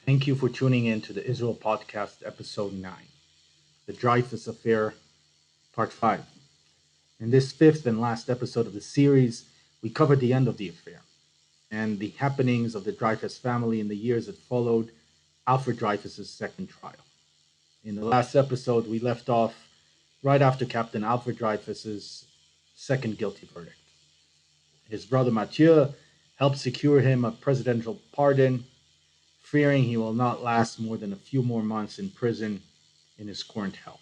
Thank you for tuning in to the Israel Podcast, Episode 9, The Dreyfus Affair, Part 5. In this fifth and last episode of the series, we covered the end of the affair and the happenings of the Dreyfus family in the years that followed Alfred Dreyfus's second trial. In the last episode, we left off right after Captain Alfred Dreyfus's second guilty verdict. His brother Mathieu helped secure him a presidential pardon, fearing he will not last more than a few more months in prison in his current health.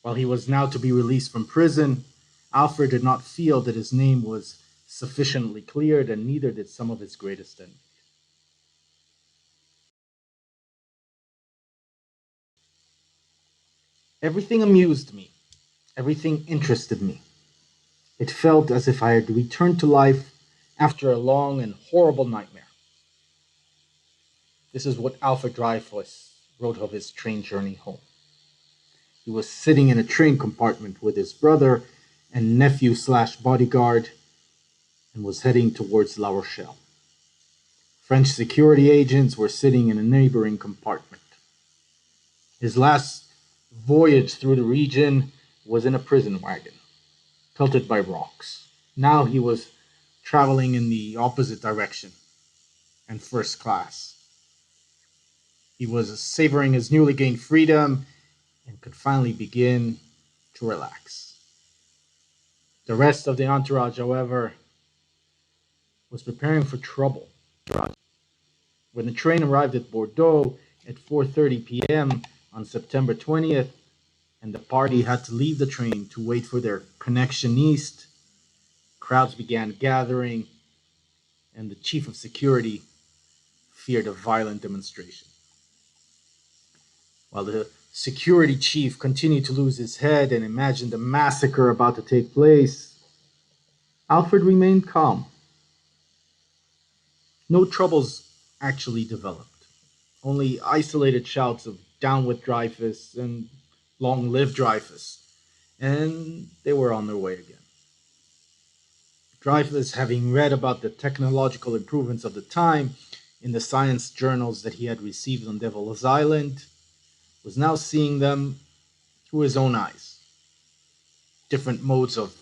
While he was now to be released from prison, Alfred did not feel that his name was sufficiently cleared, and neither did some of his greatest enemies. Everything amused me. Everything interested me. It felt as if I had returned to life after a long and horrible nightmare. This is what Alfred Dreyfus wrote of his train journey home. He was sitting in a train compartment with his brother and nephew/bodyguard and was heading towards La Rochelle. French security agents were sitting in a neighboring compartment. His last voyage through the region was in a prison wagon, pelted by rocks. Now he was traveling in the opposite direction and first class. He was savoring his newly gained freedom and could finally begin to relax. The rest of the entourage, however, was preparing for trouble. When the train arrived at Bordeaux at 4:30 p.m. on September 20th, and the party had to leave the train to wait for their connection east, crowds began gathering, and the chief of security feared a violent demonstration. While the security chief continued to lose his head and imagined a massacre about to take place, Alfred remained calm. No troubles actually developed, only isolated shouts of "Down with Dreyfus" and "Long live Dreyfus," and they were on their way again. Dreyfus, having read about the technological improvements of the time in the science journals that he had received on Devil's Island, was now seeing them through his own eyes. Different modes of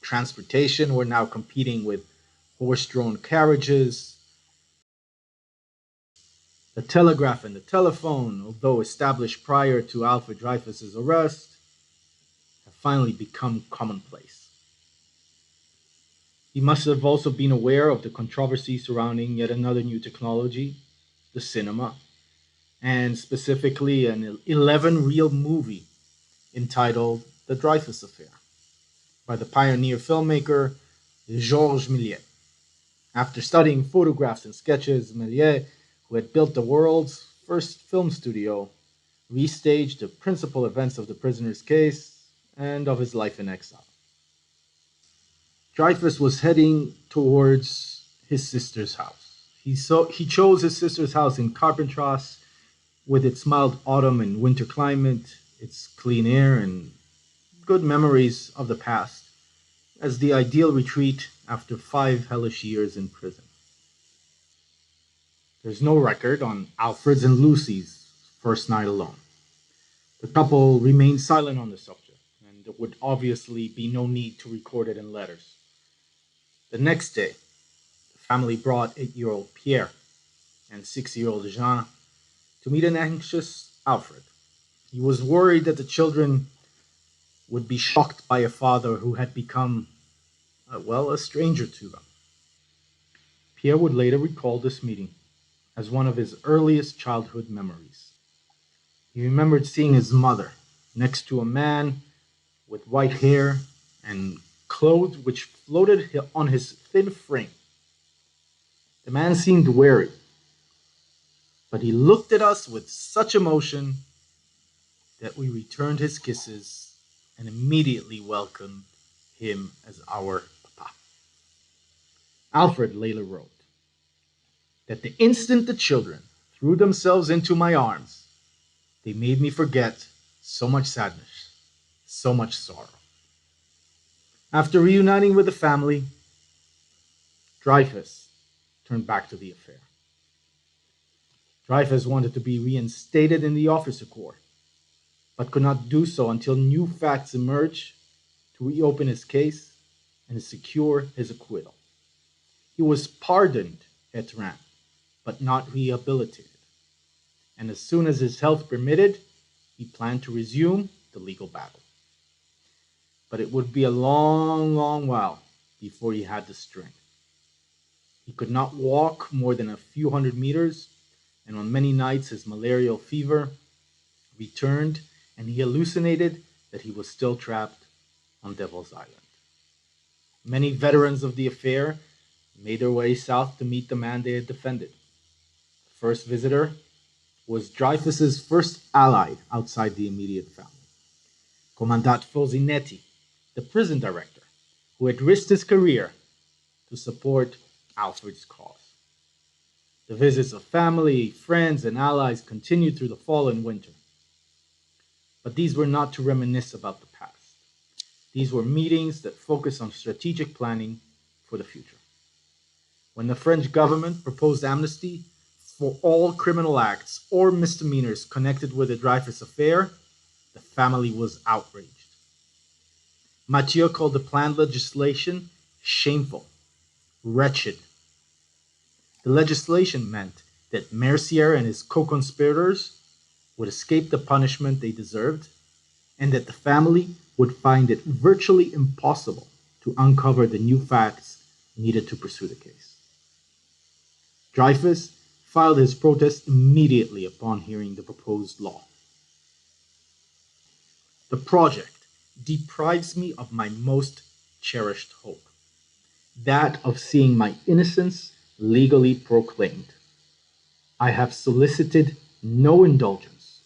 transportation were now competing with horse-drawn carriages. The telegraph and the telephone, although established prior to Alfred Dreyfus's arrest, have finally become commonplace. He must have also been aware of the controversy surrounding yet another new technology, the cinema, and specifically an 11-reel movie entitled The Dreyfus Affair by the pioneer filmmaker Georges Méliès. After studying photographs and sketches, Méliès, who had built the world's first film studio, restaged the principal events of the prisoner's case and of his life in exile. Dreyfus was heading towards his sister's house. He chose his sister's house in Carpentras with its mild autumn and winter climate, its clean air, and good memories of the past, as the ideal retreat after 5 hellish years in prison. There's no record on Alfred's and Lucy's first night alone. The couple remained silent on the subject, and there would obviously be no need to record it in letters. The next day, the family brought 8-year-old Pierre and 6-year-old Jean to meet an anxious Alfred. He was worried that the children would be shocked by a father who had become, a stranger to them. Pierre would later recall this meeting as one of his earliest childhood memories. He remembered seeing his mother next to a man with white hair and clothes which floated on his thin frame. The man seemed weary, but he looked at us with such emotion that we returned his kisses and immediately welcomed him as our papa. Alfred later wrote that the instant the children threw themselves into my arms, they made me forget so much sadness, so much sorrow. After reuniting with the family, Dreyfus turned back to the affair. Dreyfus wanted to be reinstated in the officer corps, but could not do so until new facts emerged to reopen his case and secure his acquittal. He was pardoned at Reims, but not rehabilitated, and as soon as his health permitted, he planned to resume the legal battle. But it would be a long, long while before he had the strength. He could not walk more than a few hundred meters, and on many nights his malarial fever returned, and he hallucinated that he was still trapped on Devil's Island. Many veterans of the affair made their way south to meet the man they had defended. The first visitor was Dreyfus's first ally outside the immediate family, Commandant Fosinetti, the prison director, who had risked his career to support Alfred's cause. The visits of family, friends, and allies continued through the fall and winter. But these were not to reminisce about the past. These were meetings that focused on strategic planning for the future. When the French government proposed amnesty for all criminal acts or misdemeanors connected with the Dreyfus Affair, the family was outraged. Mathieu called the planned legislation shameful, wretched. The legislation meant that Mercier and his co-conspirators would escape the punishment they deserved, and that the family would find it virtually impossible to uncover the new facts needed to pursue the case. Dreyfus filed his protest immediately upon hearing the proposed law. The project deprives me of my most cherished hope, that of seeing my innocence legally proclaimed. I have solicited no indulgence.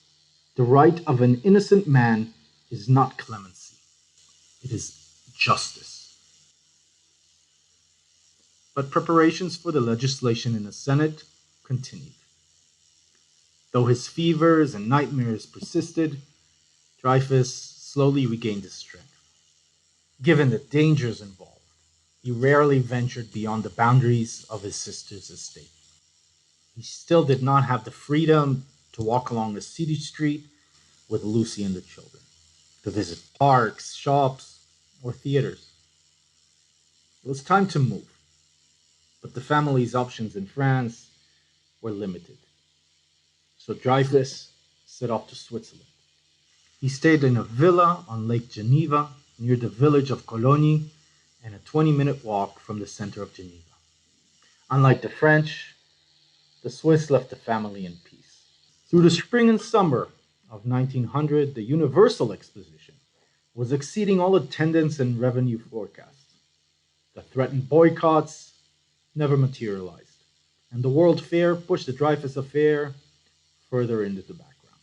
The right of an innocent man is not clemency, it is justice. But preparations for the legislation in the Senate continued. Though his fevers and nightmares persisted, Dreyfus slowly regained his strength. Given the dangers involved, he rarely ventured beyond the boundaries of his sister's estate. He still did not have the freedom to walk along a city street with Lucy and the children, to visit parks, shops, or theaters. It was time to move, but the family's options in France were limited. So Dreyfus set off to Switzerland. He stayed in a villa on Lake Geneva near the village of Cologne and a 20-minute walk from the center of Geneva. Unlike the French, the Swiss left the family in peace. Through the spring and summer of 1900, the Universal Exposition was exceeding all attendance and revenue forecasts. The threatened boycotts never materialized, and the World Fair pushed the Dreyfus Affair further into the background.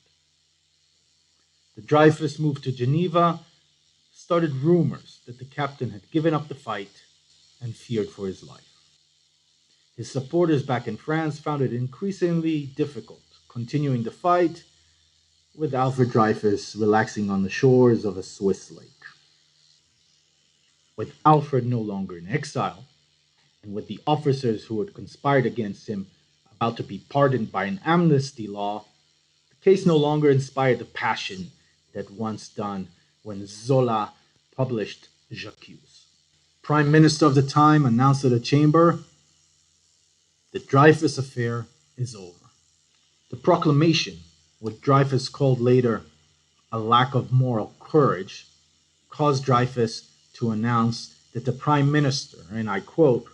The Dreyfus move to Geneva started rumors that the captain had given up the fight and feared for his life. His supporters back in France found it increasingly difficult continuing the fight, with Alfred Dreyfus relaxing on the shores of a Swiss lake. With Alfred no longer in exile, and with the officers who had conspired against him about to be pardoned by an amnesty law, the case no longer inspired the passion that once done when Zola published J'accuse. Prime Minister of the time announced to the chamber, "The Dreyfus Affair is over." The proclamation, what Dreyfus called later a lack of moral courage, caused Dreyfus to announce that the Prime Minister, and I quote,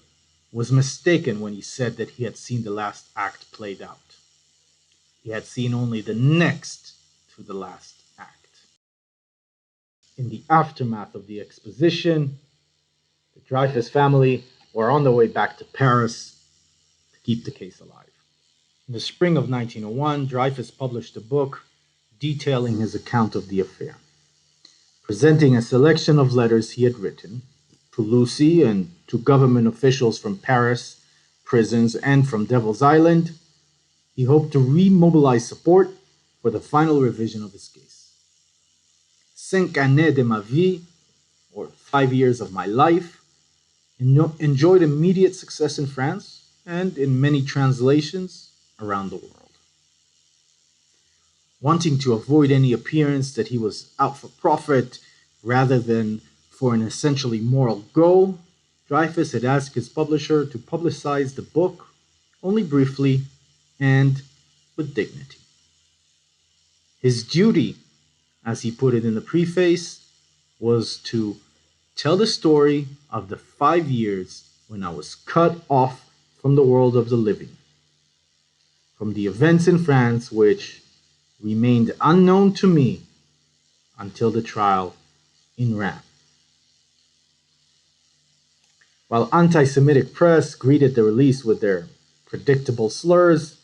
was mistaken when he said that he had seen the last act played out. He had seen only the next to the last act. In the aftermath of the exposition, the Dreyfus family were on their way back to Paris to keep the case alive. In the spring of 1901, Dreyfus published a book detailing his account of the affair, presenting a selection of letters he had written to Lucy and to government officials from Paris, prisons, and from Devil's Island. He hoped to remobilize support for the final revision of his case. 5 années de ma vie, or 5 years of my life, enjoyed immediate success in France and in many translations around the world. Wanting to avoid any appearance that he was out for profit rather than for an essentially moral goal, Dreyfus had asked his publisher to publicize the book only briefly and with dignity. His duty, as he put it in the preface, was to tell the story of the 5 years when I was cut off from the world of the living, from the events in France which remained unknown to me until the trial in Reims. While anti-Semitic press greeted the release with their predictable slurs,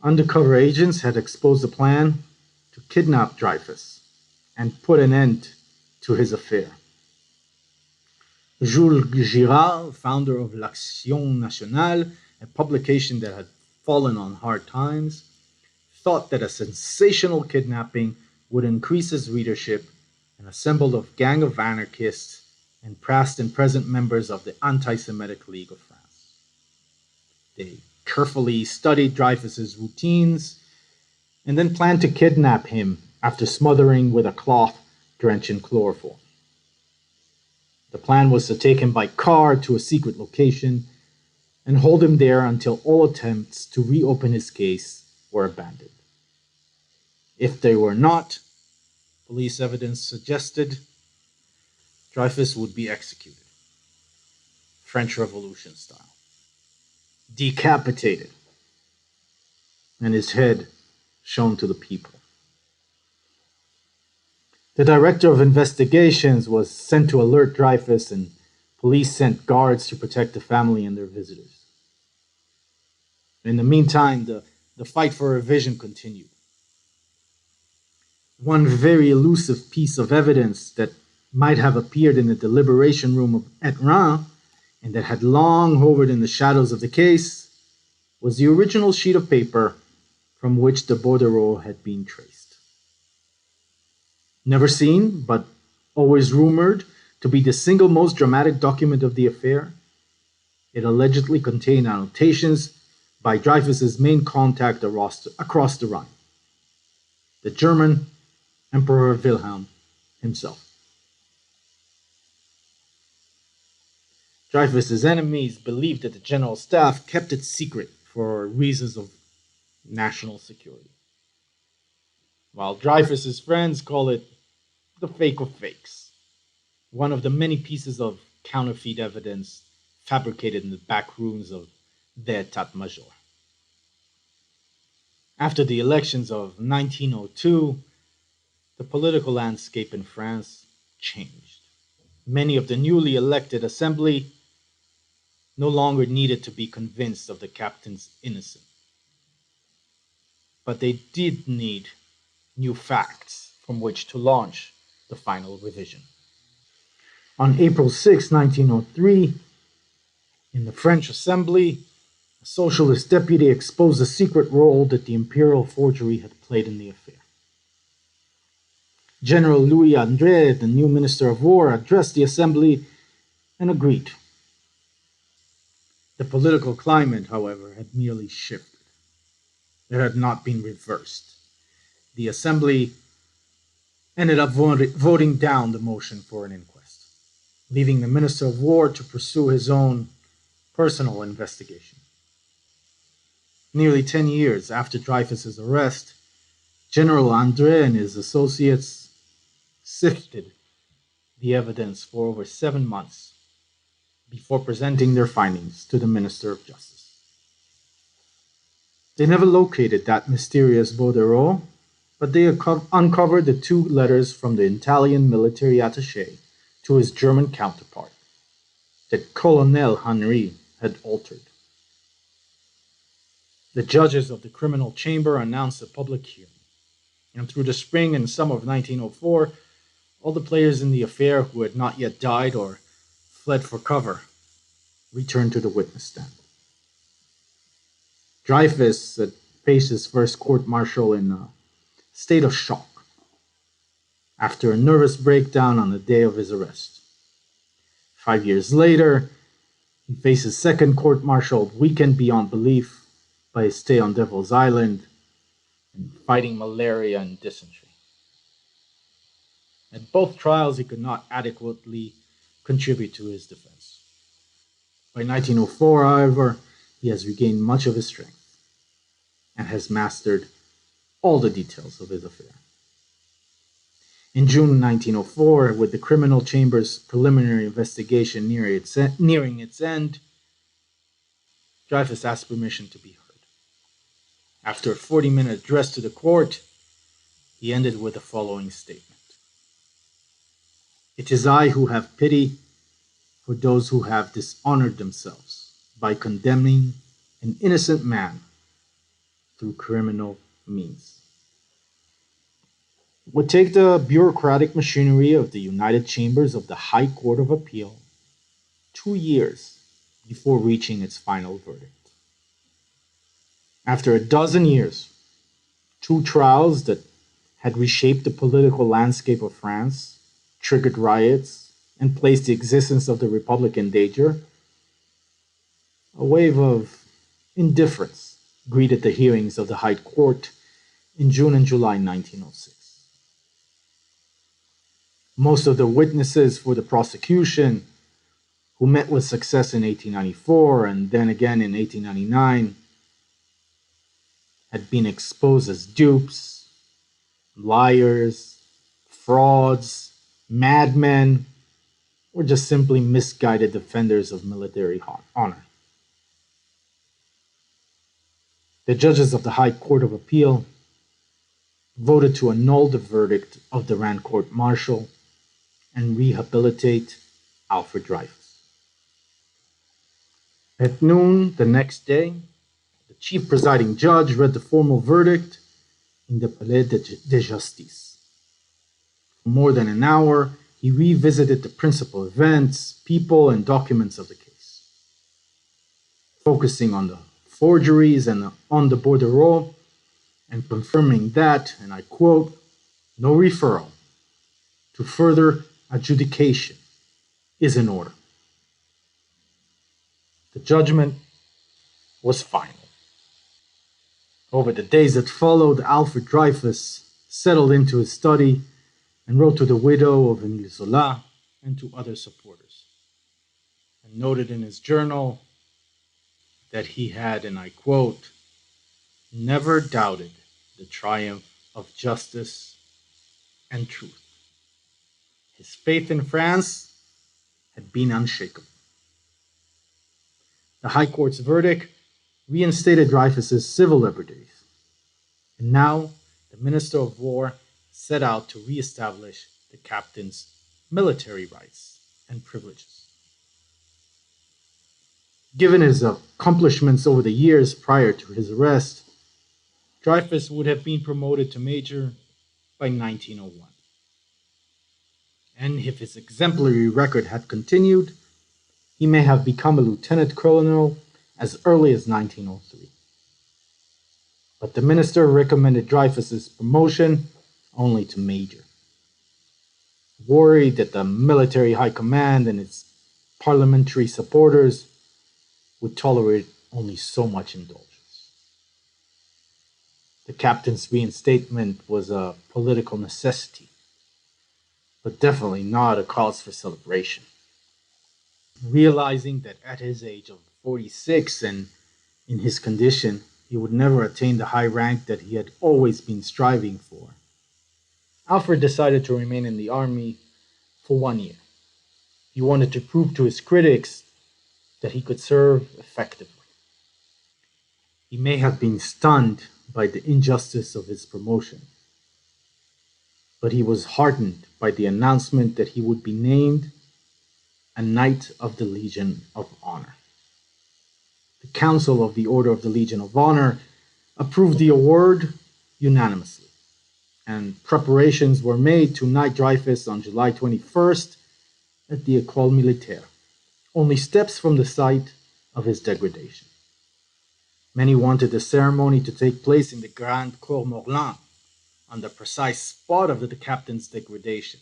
undercover agents had exposed a plan to kidnap Dreyfus and put an end to his affair. Jules Girard, founder of l'Action Nationale, a publication that had fallen on hard times, thought that a sensational kidnapping would increase his readership and assembled a gang of anarchists and past and present members of the Anti-Semitic League of France. They carefully studied Dreyfus's routines and then planned to kidnap him after smothering with a cloth drenched in chloroform. The plan was to take him by car to a secret location and hold him there until all attempts to reopen his case were abandoned. If they were not, police evidence suggested, Dreyfus would be executed, French Revolution style, decapitated, and his head shown to the people. The director of investigations was sent to alert Dreyfus, and police sent guards to protect the family and their visitors. In the meantime, the fight for revision continued. One very elusive piece of evidence that might have appeared in the deliberation room at Reims and that had long hovered in the shadows of the case was the original sheet of paper from which the bordereau had been traced. Never seen, but always rumored to be the single most dramatic document of the affair, it allegedly contained annotations by Dreyfus's main contact across the Rhine, the German Emperor Wilhelm himself. Dreyfus's enemies believed that the General Staff kept it secret for reasons of national security, while Dreyfus's friends call it the fake of fakes, one of the many pieces of counterfeit evidence fabricated in the back rooms of the État Major. After the elections of 1902, the political landscape in France changed. Many of the newly elected assembly no longer needed to be convinced of the captain's innocence. But they did need new facts from which to launch the final revision. On April 6, 1903, in the French Assembly, a socialist deputy exposed the secret role that the imperial forgery had played in the affair. General Louis André, the new Minister of War, addressed the Assembly and agreed. The political climate, however, had merely shifted. It had not been reversed. The Assembly ended up voting down the motion for an inquest, leaving the Minister of War to pursue his own personal investigation. Nearly 10 years after Dreyfus's arrest, General André and his associates sifted the evidence for over 7 months before presenting their findings to the Minister of Justice. They never located that mysterious bordereau, but they uncovered the 2 letters from the Italian military attaché to his German counterpart that Colonel Henry had altered. The judges of the criminal chamber announced a public hearing, and through the spring and summer of 1904, all the players in the affair who had not yet died or fled for cover returned to the witness stand. Dreyfus had faced his first court-martial in a state of shock after a nervous breakdown on the day of his arrest. 5 years later, he faced his second court-martial weakened beyond belief by his stay on Devil's Island fighting malaria and dysentery. At both trials, he could not adequately contribute to his defense. By 1904, however, he has regained much of his strength and has mastered all the details of his affair. In June 1904, with the criminal chamber's preliminary investigation nearing its end, Dreyfus asked permission to be heard. After a 40-minute address to the court, he ended with the following statement: "It is I who have pity for those who have dishonored themselves by condemning an innocent man through criminal means." It would take the bureaucratic machinery of the United Chambers of the High Court of Appeal 2 years before reaching its final verdict. After a dozen years, two trials that had reshaped the political landscape of France, triggered riots, and placed the existence of the Republic in danger, a wave of indifference greeted the hearings of the High Court in June and July 1906. Most of the witnesses for the prosecution, who met with success in 1894 and then again in 1899, had been exposed as dupes, liars, frauds, madmen, or just simply misguided defenders of military honor. The judges of the High Court of Appeal voted to annul the verdict of the Grand Court Martial and rehabilitate Alfred Dreyfus. At noon the next day, the chief presiding judge read the formal verdict in the Palais de Justice. For more than an hour, he revisited the principal events, people, and documents of the case, focusing on the forgeries and on the bordereau, and confirming that, and I quote, "no referral to further adjudication is in order." The judgment was final. Over the days that followed, Alfred Dreyfus settled into his study and wrote to the widow of Emile Zola and to other supporters, and noted in his journal that he had, and I quote, "never doubted the triumph of justice and truth." His faith in France had been unshakable. The High Court's verdict reinstated Dreyfus's civil liberties, and now the Minister of War set out to reestablish the captain's military rights and privileges. Given his accomplishments over the years prior to his arrest, Dreyfus would have been promoted to major by 1901. And if his exemplary record had continued, he may have become a lieutenant colonel as early as 1903. But the minister recommended Dreyfus's promotion only to major, worried that the military high command and its parliamentary supporters would tolerate only so much indulgence. The captain's reinstatement was a political necessity, but definitely not a cause for celebration. Realizing that at his age of 46 and in his condition, he would never attain the high rank that he had always been striving for, Alfred decided to remain in the army for 1 year. He wanted to prove to his critics that he could serve effectively. He may have been stunned by the injustice of his promotion, but he was heartened by the announcement that he would be named a Knight of the Legion of Honor. The Council of the Order of the Legion of Honor approved the award unanimously, and preparations were made to knight Dreyfus on July 21st at the École Militaire, only steps from the site of his degradation. Many wanted the ceremony to take place in the Grand Cour Morland, on the precise spot of the captain's degradation.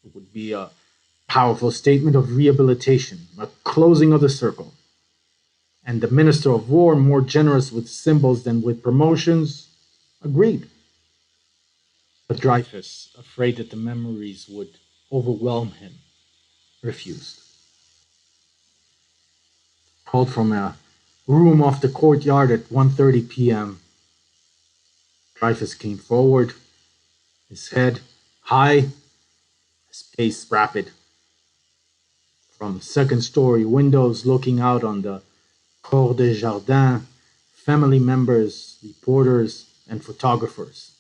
It would be a powerful statement of rehabilitation, a closing of the circle. And the Minister of War, more generous with symbols than with promotions, agreed. But Dreyfus, afraid that the memories would overwhelm him, refused. Called from a room off the courtyard at 1:30 p.m., Dreyfus came forward, his head high, his pace rapid. From second-story windows looking out on the Cour des Jardins, family members, reporters, and photographers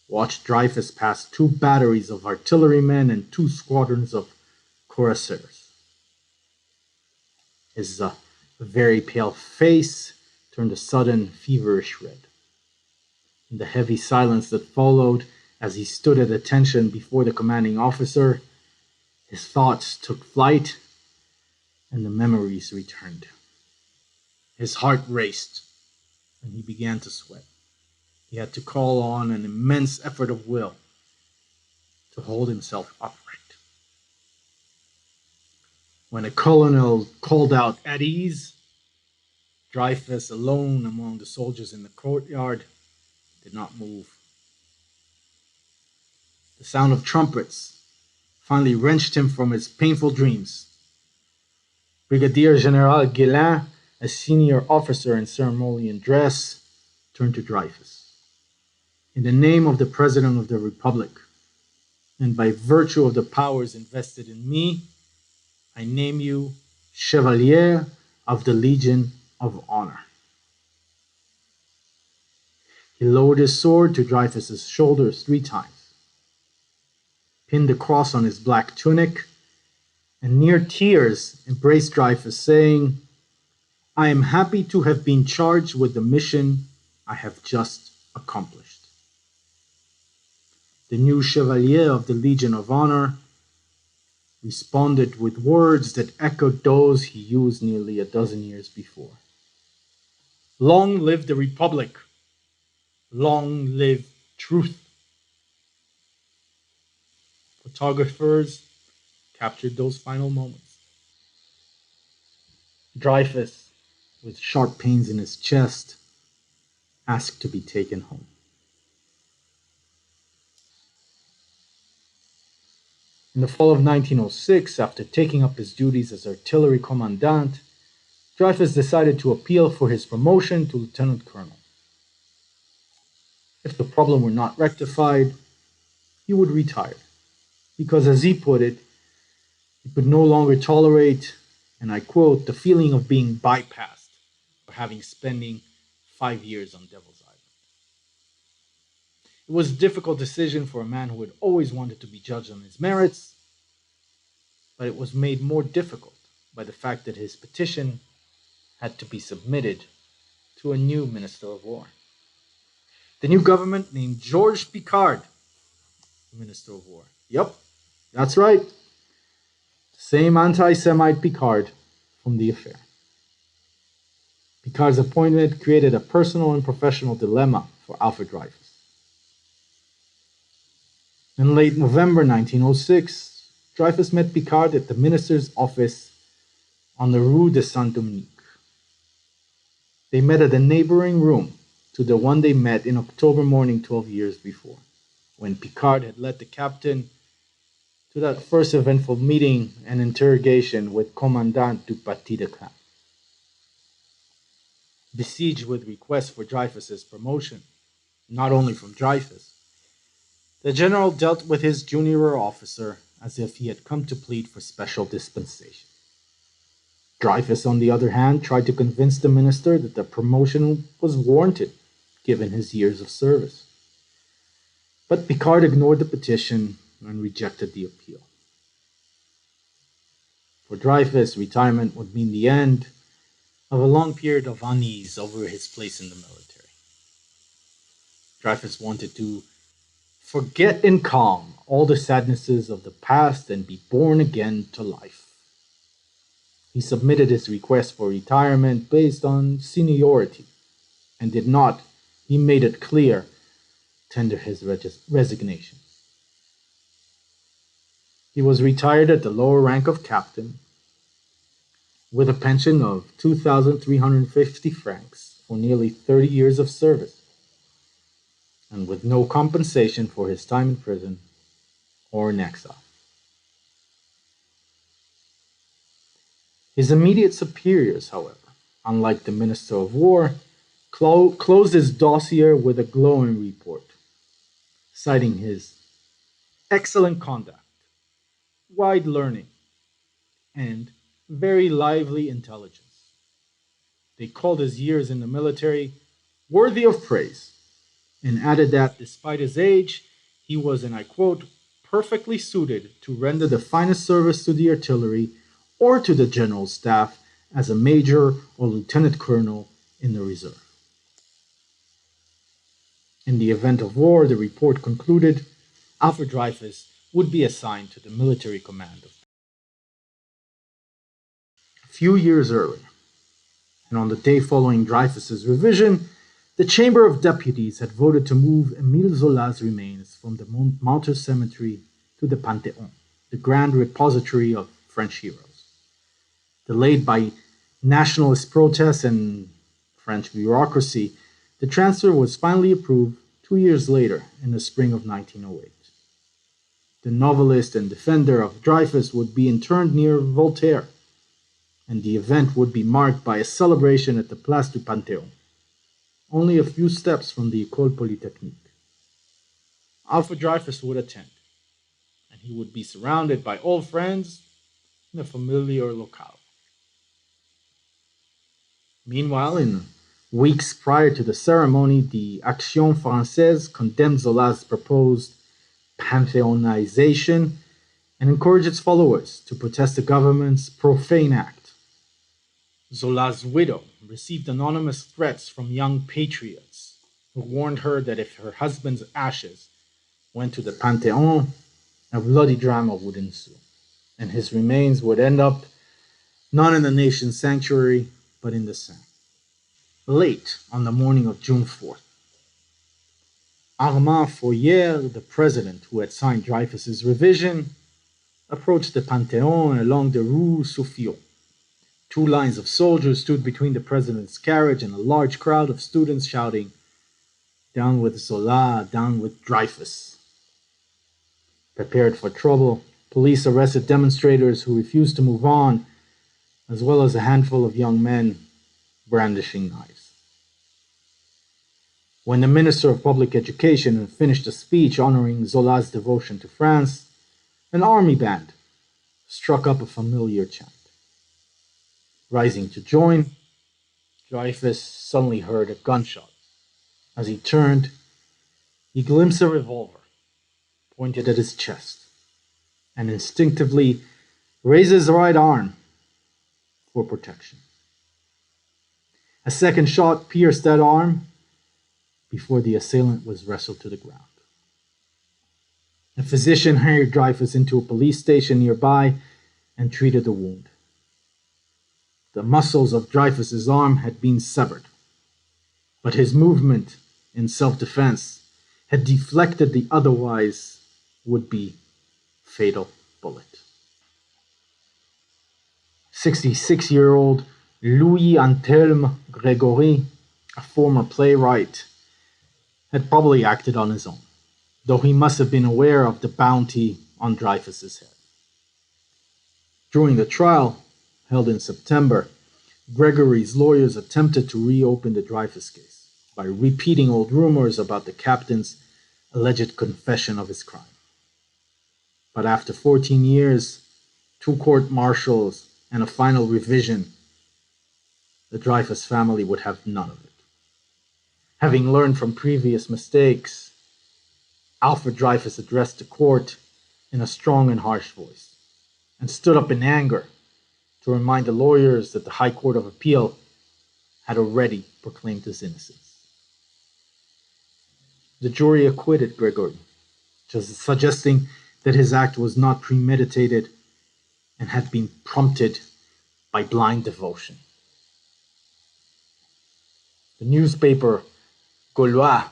watched Dreyfus pass two batteries of artillerymen and two squadrons of cuirassiers. His very pale face turned a sudden feverish red. In the heavy silence that followed, as he stood at attention before the commanding officer, his thoughts took flight and the memories returned. His heart raced and he began to sweat. He had to call on an immense effort of will to hold himself upright. When a colonel called out, "At ease," Dreyfus, alone among the soldiers in the courtyard, did not move. The sound of trumpets finally wrenched him from his painful dreams. Brigadier General Guérin, a senior officer in ceremonial dress, turned to Dreyfus. "In the name of the President of the Republic, and by virtue of the powers invested in me, I name you Chevalier of the Legion of Honor." He lowered his sword to Dreyfus's shoulders 3 times, pinned the cross on his black tunic, and near tears embraced Dreyfus, saying, "I am happy to have been charged with the mission I have just accomplished." The new Chevalier of the Legion of Honor responded with words that echoed those he used nearly a dozen years before. "Long live the Republic! Long live truth!" Photographers captured those final moments. Dreyfus, with sharp pains in his chest, asked to be taken home. In the fall of 1906, after taking up his duties as artillery commandant, Dreyfus decided to appeal for his promotion to lieutenant colonel. If the problem were not rectified, he would retire, because, as he put it, he could no longer tolerate, and I quote, "the feeling of being bypassed for having spending 5 years on Devil's Island." It was a difficult decision for a man who had always wanted to be judged on his merits, but it was made more difficult by the fact that his petition had to be submitted to a new Minister of War. The new government named Georges Picquart Minister of War. Yep, that's right. Same anti-Semite Picquart from the affair. Picquart's appointment created a personal and professional dilemma for Alfred Dreyfus. In late November 1906, Dreyfus met Picquart at the minister's office on the Rue de Saint-Dominique. They met at a neighboring room to the one they met in October morning 12 years before, when Picquart had led the captain to that first eventful meeting and interrogation with Commandant du Paty de Camp. Besieged with requests for Dreyfus's promotion, not only from Dreyfus, the general dealt with his junior officer as if he had come to plead for special dispensation. Dreyfus, on the other hand, tried to convince the minister that the promotion was warranted, given his years of service. But Picquart ignored the petition and rejected the appeal. For Dreyfus, retirement would mean the end of a long period of unease over his place in the military. Dreyfus wanted to forget in calm all the sadnesses of the past and be born again to life. He submitted his request for retirement based on seniority and did not, he made it clear, tender his resignation. He was retired at the lower rank of captain with a pension of 2,350 francs for nearly 30 years of service. and with no compensation for his time in prison or in exile. His immediate superiors, however, unlike the Minister of War, closed his dossier with a glowing report, citing his excellent conduct, wide learning, and very lively intelligence. They called his years in the military worthy of praise and added that despite his age, he was, and I quote, perfectly suited to render the finest service to the artillery or to the general staff as a major or lieutenant colonel in the reserve. In the event of war, the report concluded, Alfred Dreyfus would be assigned to the military command. A few years earlier, and on the day following Dreyfus's revision, the Chamber of Deputies had voted to move Emile Zola's remains from the Montmartre Cemetery to the Panthéon, the grand repository of French heroes. Delayed by nationalist protests and French bureaucracy, the transfer was finally approved 2 years later, in the spring of 1908. The novelist and defender of Dreyfus would be interned near Voltaire, and the event would be marked by a celebration at the Place du Panthéon, only a few steps from the École Polytechnique. Alfred Dreyfus would attend, and he would be surrounded by old friends in a familiar locale. Meanwhile, in weeks prior to the ceremony, the Action Française condemned Zola's proposed pantheonization and encouraged its followers to protest the government's profane act. Zola's widow received anonymous threats from young patriots who warned her that if her husband's ashes went to the Panthéon, a bloody drama would ensue, and his remains would end up not in the nation's sanctuary, but in the Seine. Late on the morning of June 4th, Armand Fourier, the president who had signed Dreyfus's revision, approached the Panthéon along the Rue Soufflot. Two lines of soldiers stood between the president's carriage and a large crowd of students shouting, "Down with Zola, down with Dreyfus." Prepared for trouble, police arrested demonstrators who refused to move on, as well as a handful of young men brandishing knives. When the Minister of Public Education had finished a speech honoring Zola's devotion to France, an army band struck up a familiar chant. Rising to join, Dreyfus suddenly heard a gunshot. As he turned, he glimpsed a revolver pointed at his chest and instinctively raised his right arm for protection. A second shot pierced that arm before the assailant was wrestled to the ground. A physician hurried Dreyfus into a police station nearby and treated the wound. The muscles of Dreyfus's arm had been severed, but his movement in self-defense had deflected the otherwise would-be fatal bullet. 66-year-old Louis Antelme Grégory, a former playwright, had probably acted on his own, though he must have been aware of the bounty on Dreyfus's head. During the trial, held in September, Gregory's lawyers attempted to reopen the Dreyfus case by repeating old rumors about the captain's alleged confession of his crime. But after 14 years, 2 court-martials, and a final revision, the Dreyfus family would have none of it. Having learned from previous mistakes, Alfred Dreyfus addressed the court in a strong and harsh voice and stood up in anger to remind the lawyers that the High Court of Appeal had already proclaimed his innocence. The jury acquitted Gregory, just suggesting that his act was not premeditated and had been prompted by blind devotion. The newspaper Gaulois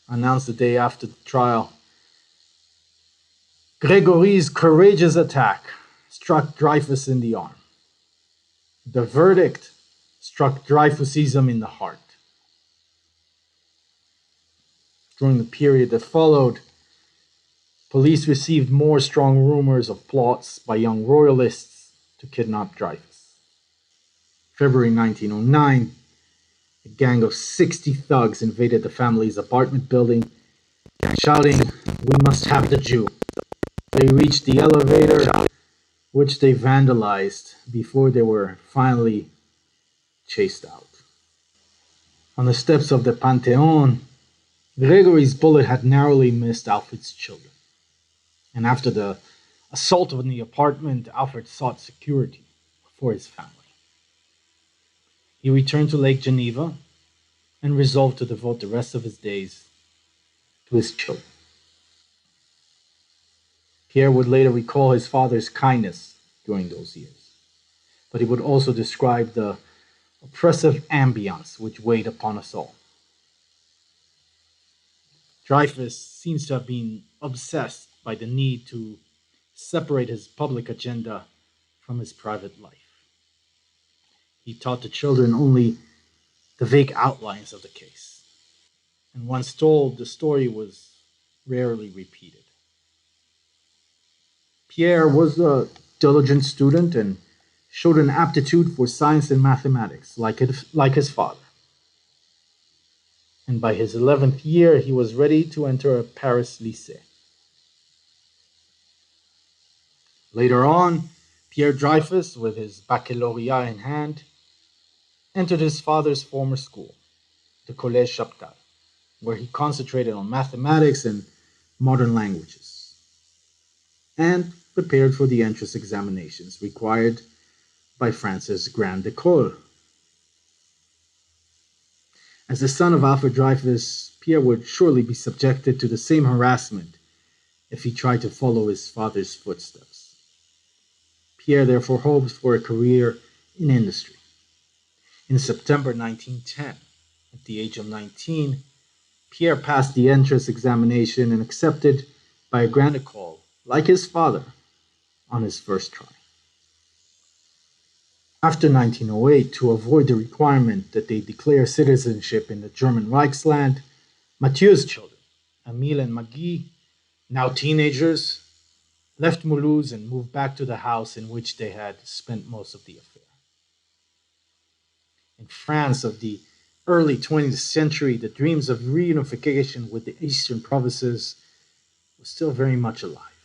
announced the day after the trial, "Gregory's courageous attack struck Dreyfus in the arm. The verdict struck Dreyfusism in the heart." During the period that followed, police received more strong rumors of plots by young royalists to kidnap Dreyfus. February 1909, a gang of 60 thugs invaded the family's apartment building, shouting, "We must have the Jew." They reached the elevator, which they vandalized before they were finally chased out. On the steps of the Pantheon, Gregory's bullet had narrowly missed Alfred's children. And after the assault on the apartment, Alfred sought security for his family. He returned to Lake Geneva and resolved to devote the rest of his days to his children. Pierre would later recall his father's kindness during those years, but he would also describe the oppressive ambience which weighed upon us all. Dreyfus seems to have been obsessed by the need to separate his public agenda from his private life. He taught the children only the vague outlines of the case, and once told, the story was rarely repeated. Pierre was a diligent student and showed an aptitude for science and mathematics, like his father. And by his 11th year, he was ready to enter a Paris lycée. Later on, Pierre Dreyfus, with his baccalaureate in hand, entered his father's former school, the Collège Chaptal, where he concentrated on mathematics and modern languages, and prepared for the entrance examinations required by France's Grande École. As the son of Alfred Dreyfus, Pierre would surely be subjected to the same harassment if he tried to follow his father's footsteps. Pierre therefore hoped for a career in industry. In September 1910, at the age of 19, Pierre passed the entrance examination and accepted by a Grande École, like his father, on his first try. After 1908, to avoid the requirement that they declare citizenship in the German Reichsland, Mathieu's children, Emile and Maggie, now teenagers, left Mulhouse and moved back to the house in which they had spent most of the affair. In France of the early 20th century, the dreams of reunification with the eastern provinces were still very much alive.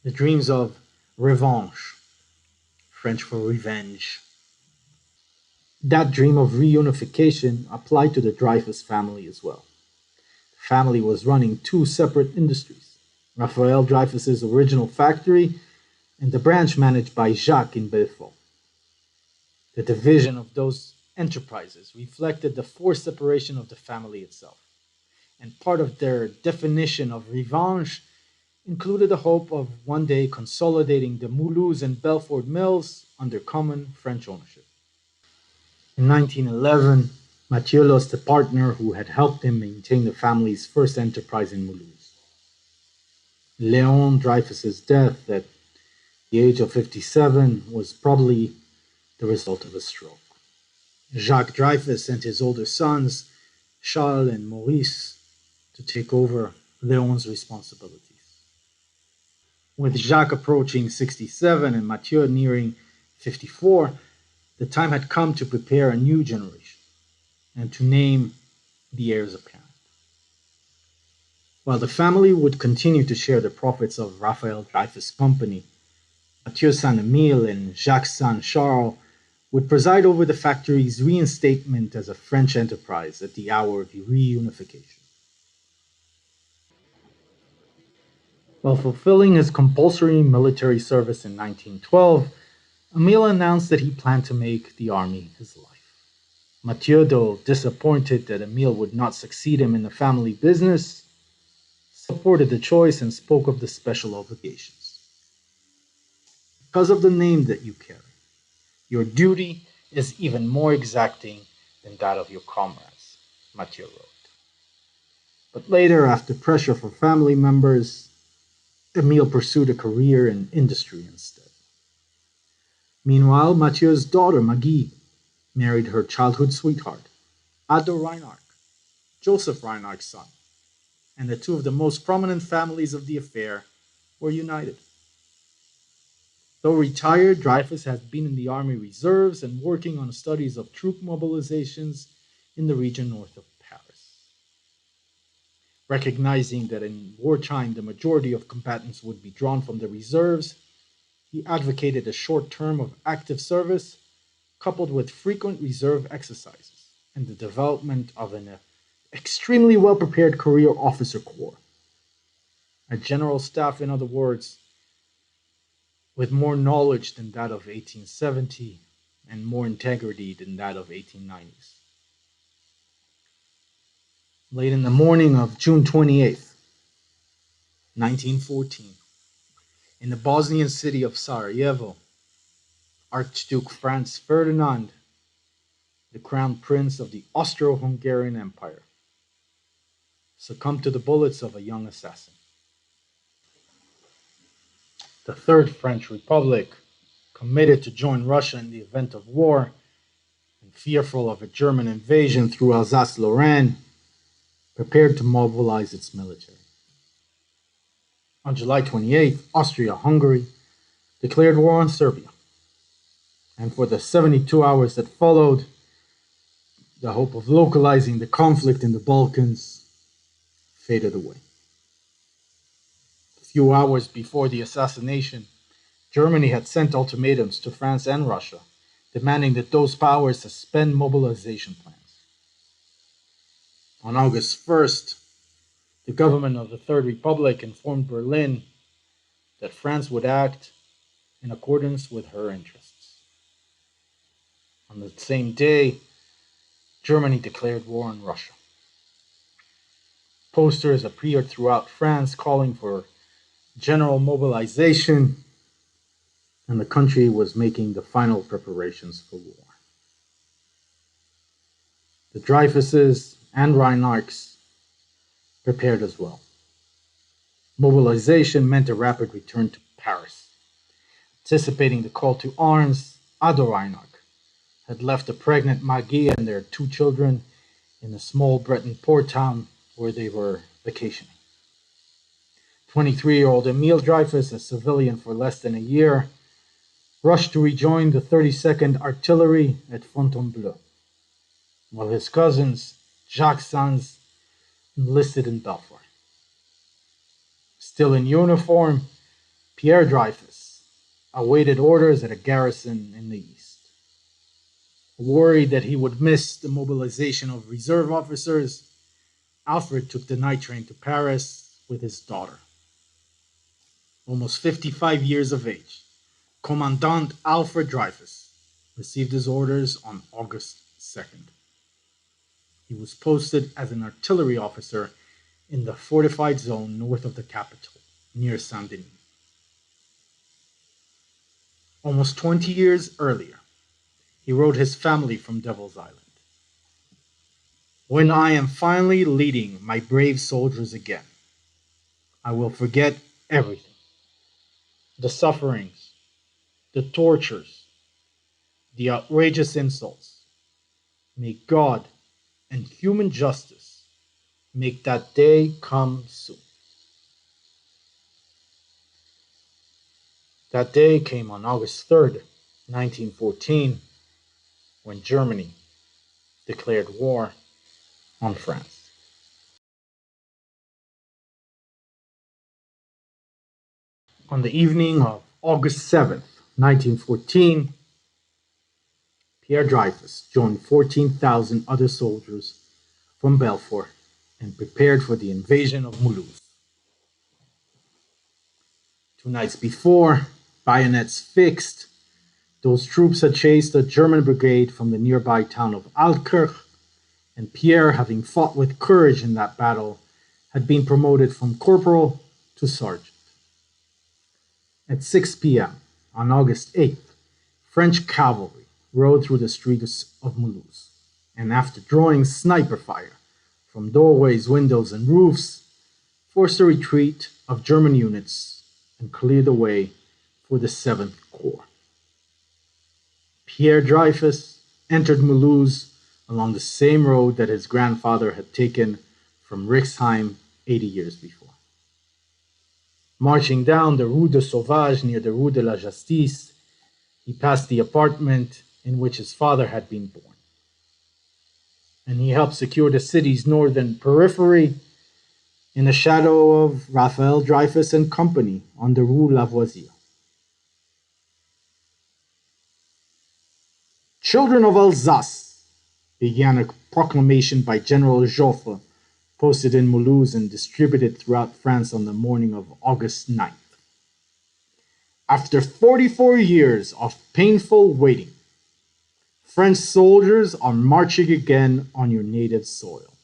The dreams of revanche, French for revenge. That dream of reunification applied to the Dreyfus family as well. The family was running two separate industries, Raphael Dreyfus's original factory and the branch managed by Jacques in Belfort. The division of those enterprises reflected the forced separation of the family itself, and part of their definition of revenge included the hope of one day consolidating the Mulhouse and Belfort mills under common French ownership. In 1911, Mathieu lost a partner who had helped him maintain the family's first enterprise in Mulhouse. Léon Dreyfus's death at the age of 57 was probably the result of a stroke. Jacques Dreyfus sent his older sons, Charles and Maurice, to take over Léon's responsibilities. With Jacques approaching 67 and Mathieu nearing 54, the time had come to prepare a new generation and to name the heirs apparent. While the family would continue to share the profits of Raphael Dreyfus' company, Mathieu Saint-Emile and Jacques Saint-Charles would preside over the factory's reinstatement as a French enterprise at the hour of reunification. While fulfilling his compulsory military service in 1912, Emile announced that he planned to make the army his life. Mathieu, though disappointed that Emile would not succeed him in the family business, supported the choice and spoke of the special obligations. Because of the name that you carry, your duty is even more exacting than that of your comrades, Mathieu wrote. But later, after pressure from family members, Emile pursued a career in industry instead. Meanwhile, Mathieu's daughter, Maggie, married her childhood sweetheart, Ado Reinhardt, Joseph Reinhardt's son, and the two of the most prominent families of the affair were united. Though retired, Dreyfus had been in the Army Reserves and working on studies of troop mobilizations in the region north of Paris. Recognizing that in wartime the majority of combatants would be drawn from the reserves, he advocated a short term of active service coupled with frequent reserve exercises and the development of an extremely well prepared career officer corps. A general staff, in other words, with more knowledge than that of 1870 and more integrity than that of 1890s. Late in the morning of June 28th, 1914, in the Bosnian city of Sarajevo, Archduke Franz Ferdinand, the crown prince of the Austro-Hungarian Empire, succumbed to the bullets of a young assassin. The Third French Republic, committed to join Russia in the event of war, and fearful of a German invasion through Alsace-Lorraine, prepared to mobilize its military. On July 28th, Austria-Hungary declared war on Serbia, and for the 72 hours that followed, the hope of localizing the conflict in the Balkans faded away. A few hours before the assassination, Germany had sent ultimatums to France and Russia, demanding that those powers suspend mobilization plans. On August 1st, the government of the Third Republic informed Berlin that France would act in accordance with her interests. On the same day, Germany declared war on Russia. Posters appeared throughout France calling for general mobilization, and the country was making the final preparations for war. The Dreyfuses and Reinarchs prepared as well. Mobilization meant a rapid return to Paris. Anticipating the call to arms, Ado Reinach had left a pregnant Magie and their two children in a small Breton port town where they were vacationing. 23-year-old Emile Dreyfus, a civilian for less than a year, rushed to rejoin the 32nd Artillery at Fontainebleau, while his cousins, Jacques Sanz, enlisted in Belfort. Still in uniform, Pierre Dreyfus awaited orders at a garrison in the east. Worried that he would miss the mobilization of reserve officers, Alfred took the night train to Paris with his daughter. Almost 55 years of age, Commandant Alfred Dreyfus received his orders on August 2nd. He was posted as an artillery officer in the fortified zone north of the capital, near Saint-Denis. Almost 20 years earlier, he wrote his family from Devil's Island. When I am finally leading my brave soldiers again, I will forget everything. The sufferings, the tortures, the outrageous insults. May God and human justice make that day come soon. That day came on August 3rd, 1914, when Germany declared war on France. On the evening of August 7th, 1914, Pierre Dreyfus joined 14,000 other soldiers from Belfort and prepared for the invasion of Mulhouse. 2 nights before, bayonets fixed, those troops had chased a German brigade from the nearby town of Altkirch, and Pierre, having fought with courage in that battle, had been promoted from corporal to sergeant. At 6 p.m. on August 8th, French cavalry rode through the streets of Mulhouse, and after drawing sniper fire from doorways, windows, and roofs, forced a retreat of German units and cleared the way for the 7th Corps. Pierre Dreyfus entered Mulhouse along the same road that his grandfather had taken from Rixheim 80 years before. Marching down the Rue de Sauvage near the Rue de la Justice, he passed the apartment in which his father had been born. And he helped secure the city's northern periphery in the shadow of Raphael Dreyfus and Company on the Rue Lavoisier. Children of Alsace, began a proclamation by General Joffre, posted in Mulhouse and distributed throughout France on the morning of August 9th. After 44 years of painful waiting, French soldiers are marching again on your native soil.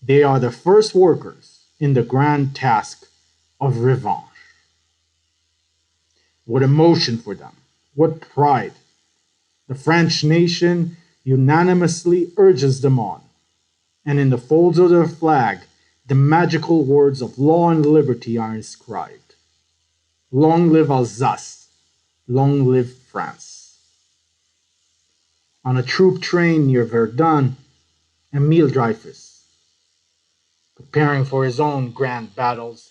They are the first workers in the grand task of revenge. What emotion for them, what pride. The French nation unanimously urges them on, and in the folds of their flag, the magical words of law and liberty are inscribed. Long live Alsace, long live France. On a troop train near Verdun, Emile Dreyfus, preparing for his own grand battles,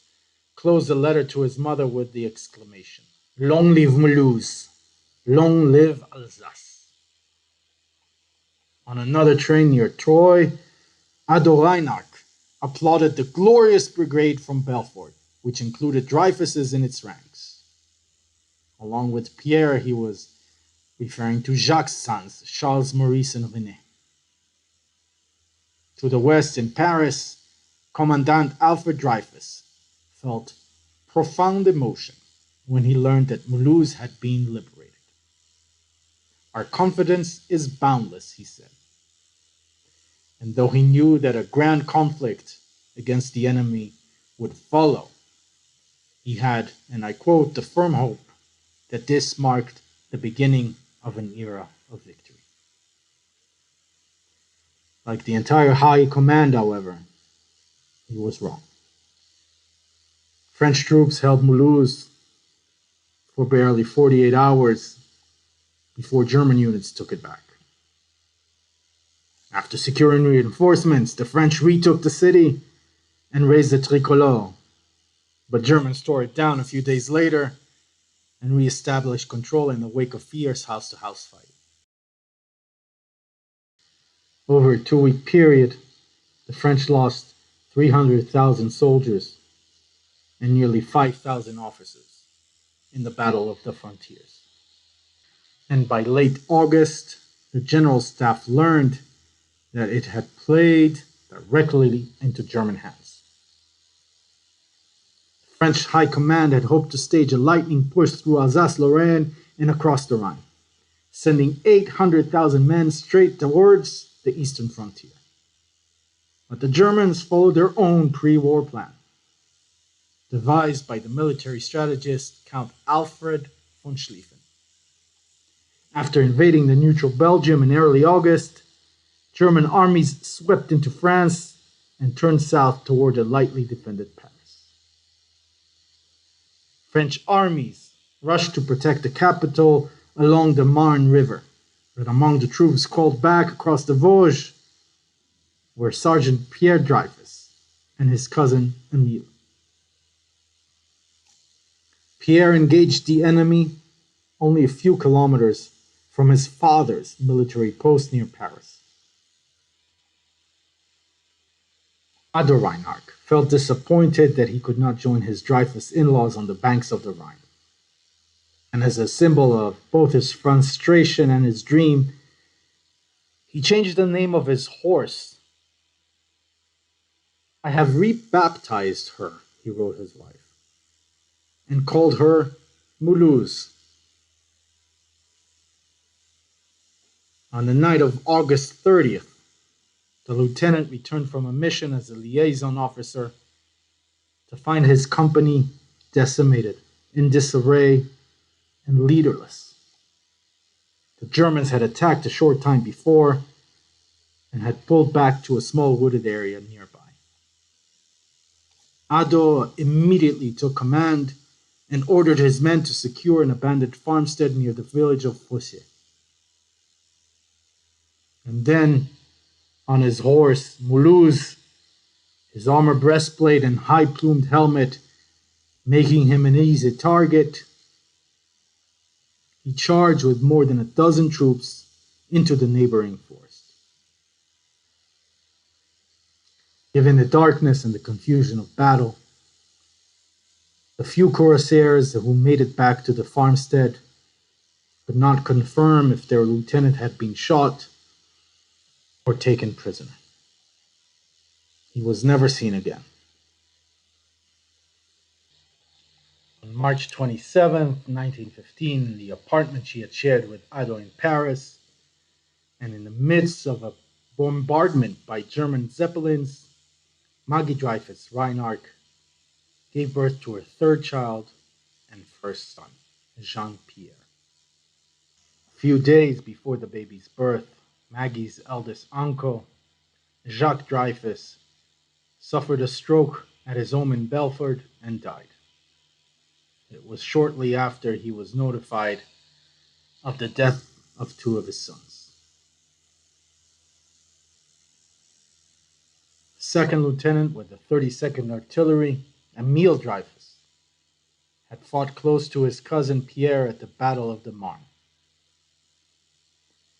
closed a letter to his mother with the exclamation, Long live Mulhouse, long live Alsace. On another train near Troyes, Ado Reinach applauded the glorious brigade from Belfort, which included Dreyfuses in its ranks. Along with Pierre, he was referring to Jacques' sons, Charles, Maurice, and René. To the west in Paris, Commandant Alfred Dreyfus felt profound emotion when he learned that Mulhouse had been liberated. Our confidence is boundless, he said. And though he knew that a grand conflict against the enemy would follow, he had, and I quote, the firm hope that this marked the beginning of an era of victory. Like the entire High Command, however, he was wrong. French troops held Mulhouse for barely 48 hours before German units took it back. After securing reinforcements, the French retook the city and raised the tricolore, but Germans tore it down a few days later and re-established control in the wake of fierce house-to-house fighting. Over a 2-week period, the French lost 300,000 soldiers and nearly 5,000 officers in the Battle of the Frontiers. And by late August, the General Staff learned that it had played directly into German hands. The French High Command had hoped to stage a lightning push through Alsace-Lorraine and across the Rhine, sending 800,000 men straight towards the eastern frontier. But the Germans followed their own pre-war plan, devised by the military strategist Count Alfred von Schlieffen. After invading the neutral Belgium in early August, German armies swept into France and turned south toward the lightly defended Paris. French armies rushed to protect the capital along the Marne River, but among the troops called back across the Vosges were Sergeant Pierre Dreyfus and his cousin Emile. Pierre engaged the enemy only a few kilometers from his father's military post near Paris. Ado Reinach felt disappointed that he could not join his Dreyfus in-laws on the banks of the Rhine. And as a symbol of both his frustration and his dream, he changed the name of his horse. I have rebaptized her, he wrote his wife, and called her Mulhouse. On the night of August 30th, the lieutenant returned from a mission as a liaison officer to find his company decimated, in disarray, and leaderless. The Germans had attacked a short time before and had pulled back to a small wooded area nearby. Ado immediately took command and ordered his men to secure an abandoned farmstead near the village of Fossé. And then, on his horse, Mulhouse, his armor breastplate and high plumed helmet making him an easy target. He charged with more than a dozen troops into the neighboring forest. Given the darkness and the confusion of battle, the few cuirassiers who made it back to the farmstead could not confirm if their lieutenant had been shot or taken prisoner. He was never seen again. On March 27, 1915, in the apartment she had shared with Ido in Paris, and in the midst of a bombardment by German Zeppelins, Maggie Dreyfus Reinhardt gave birth to her third child and first son, Jean-Pierre. A few days before the baby's birth, Maggie's eldest uncle, Jacques Dreyfus, suffered a stroke at his home in Belfort and died. It was shortly after he was notified of the death of two of his sons. The second lieutenant with the 32nd Artillery, Emile Dreyfus, had fought close to his cousin Pierre at the Battle of the Marne.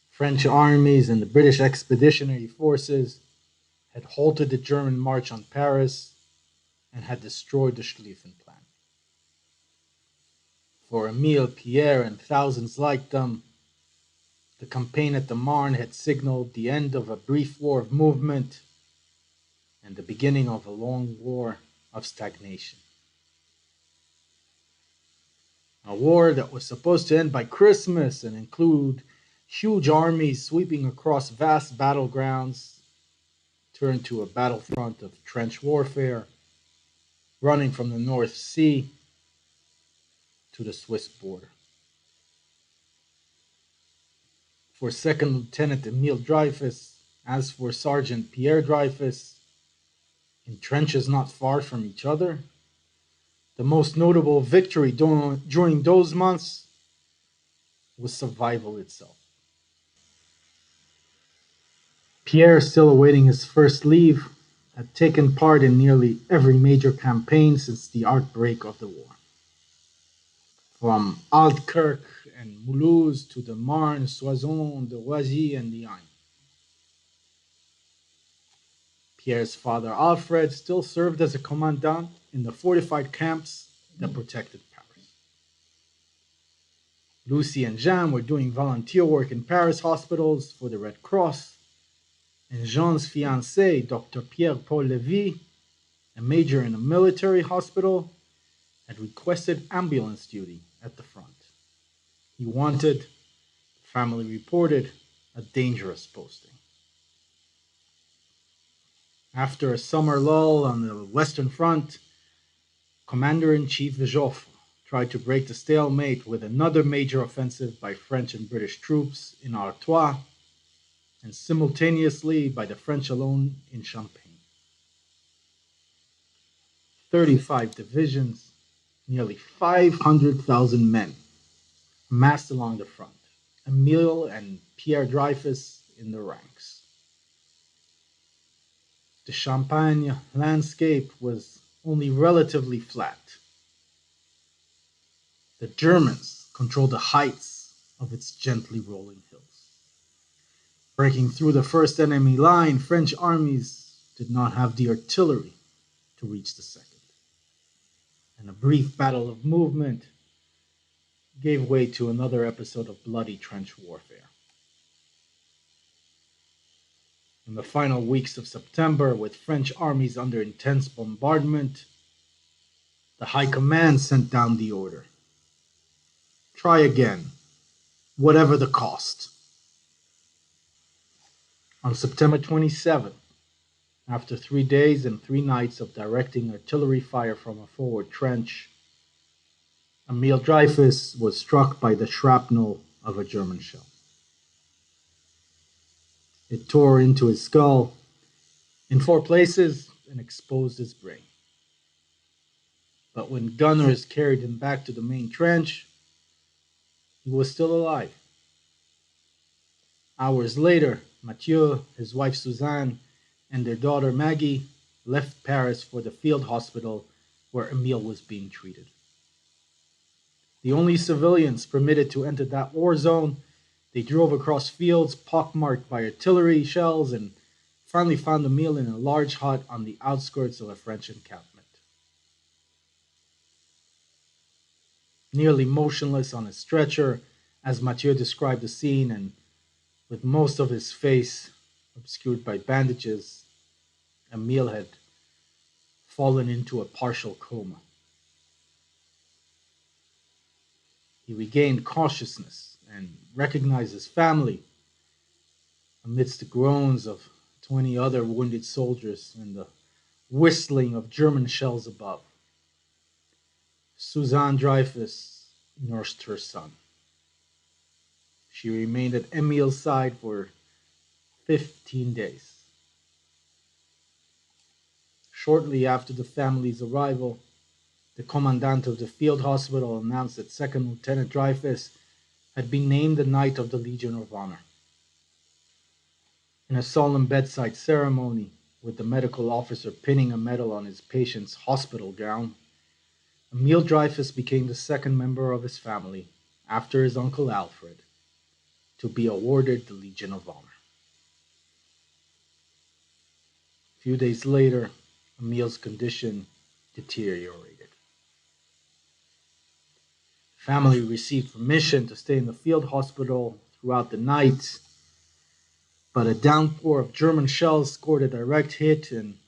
French armies and the British Expeditionary Forces had halted the German march on Paris and had destroyed the Schlieffen Plan. For Emile, Pierre, and thousands like them, the campaign at the Marne had signaled the end of a brief war of movement and the beginning of a long war of stagnation. A war that was supposed to end by Christmas and include huge armies sweeping across vast battlegrounds turned to a battlefront of trench warfare, running from the North Sea to the Swiss border. For Second Lieutenant Emile Dreyfus, as for Sergeant Pierre Dreyfus, in trenches not far from each other, the most notable victory during those months was survival itself. Pierre, still awaiting his first leave, had taken part in nearly every major campaign since the outbreak of the war. From Altkirk and Mulhouse to the Marne, Soissons, the Oisy, and the Aisne. Pierre's father, Alfred, still served as a commandant in the fortified camps that protected Paris. Lucy and Jean were doing volunteer work in Paris hospitals for the Red Cross, and Jean's fiancé, Dr. Pierre-Paul Lévy, a major in a military hospital, had requested ambulance duty at the front. He wanted, the family reported, a dangerous posting. After a summer lull on the Western Front, Commander-in-Chief Joffre tried to break the stalemate with another major offensive by French and British troops in Artois, and simultaneously by the French alone in Champagne. 35 divisions, nearly 500,000 men massed along the front, Emile and Pierre Dreyfus in the ranks. The Champagne landscape was only relatively flat. The Germans controlled the heights of its gently rolling hills. Breaking through the first enemy line, French armies did not have the artillery to reach the second. And a brief battle of movement gave way to another episode of bloody trench warfare. In the final weeks of September, with French armies under intense bombardment, the High Command sent down the order. Try again, whatever the cost. On September 27th, after 3 days and 3 nights of directing artillery fire from a forward trench, Emile Dreyfus was struck by the shrapnel of a German shell. It tore into his skull in 4 places and exposed his brain. But when gunners carried him back to the main trench, he was still alive. Hours later, Mathieu, his wife Suzanne, and their daughter Maggie left Paris for the field hospital where Emile was being treated. The only civilians permitted to enter that war zone, they drove across fields pockmarked by artillery shells and finally found Emile in a large hut on the outskirts of a French encampment. Nearly motionless on a stretcher, as Mathieu described the scene, and with most of his face obscured by bandages, Emile had fallen into a partial coma. He regained consciousness and recognized his family amidst the groans of 20 other wounded soldiers and the whistling of German shells above. Suzanne Dreyfus nursed her son. She remained at Emile's side for 15 days. Shortly after the family's arrival, the commandant of the field hospital announced that Second Lieutenant Dreyfus had been named the Knight of the Legion of Honor. In a solemn bedside ceremony, with the medical officer pinning a medal on his patient's hospital gown, Emile Dreyfus became the second member of his family, after his uncle Alfred, to be awarded the Legion of Honor. A few days later, Emile's condition deteriorated. The family received permission to stay in the field hospital throughout the night, but a downpour of German shells scored a direct hit and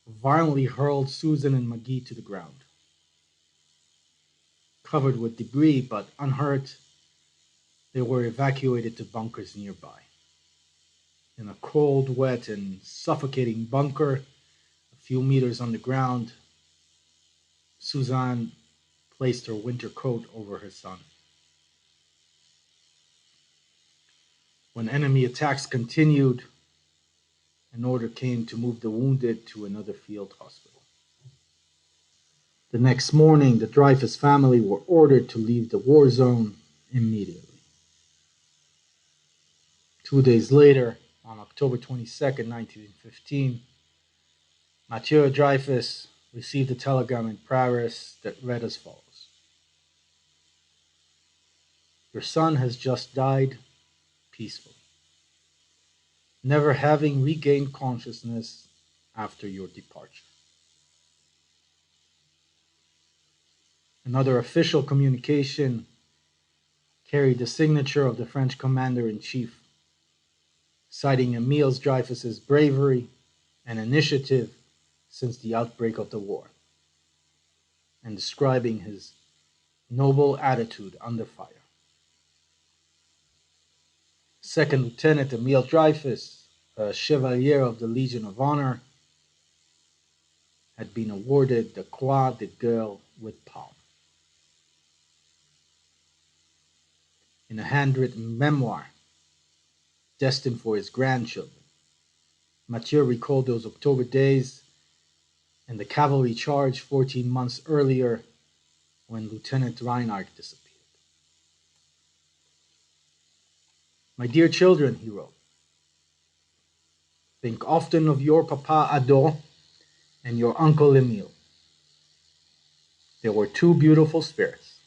violently hurled Susan and Maggie to the ground. Covered with debris but unhurt, they were evacuated to bunkers nearby. In a cold, wet, and suffocating bunker a few meters underground, Suzanne placed her winter coat over her son. When enemy attacks continued, an order came to move the wounded to another field hospital. The next morning, the Dreyfus family were ordered to leave the war zone immediately. 2 days later, on October 22, 1915, Mathieu Dreyfus received a telegram in Paris that read as follows: "Your son has just died peacefully, never having regained consciousness after your departure." Another official communication carried the signature of the French commander-in-chief, citing Emile Dreyfus's bravery and initiative since the outbreak of the war, and describing his noble attitude under fire. Second Lieutenant Emile Dreyfus, a Chevalier of the Legion of Honor, had been awarded the Croix de Guerre with palm. In a handwritten memoir destined for his grandchildren, Mathieu recalled those October days and the cavalry charge 14 months earlier when Lieutenant Reinhardt disappeared. "My dear children," he wrote, "think often of your Papa Adolphe and your Uncle Emile. They were two beautiful spirits.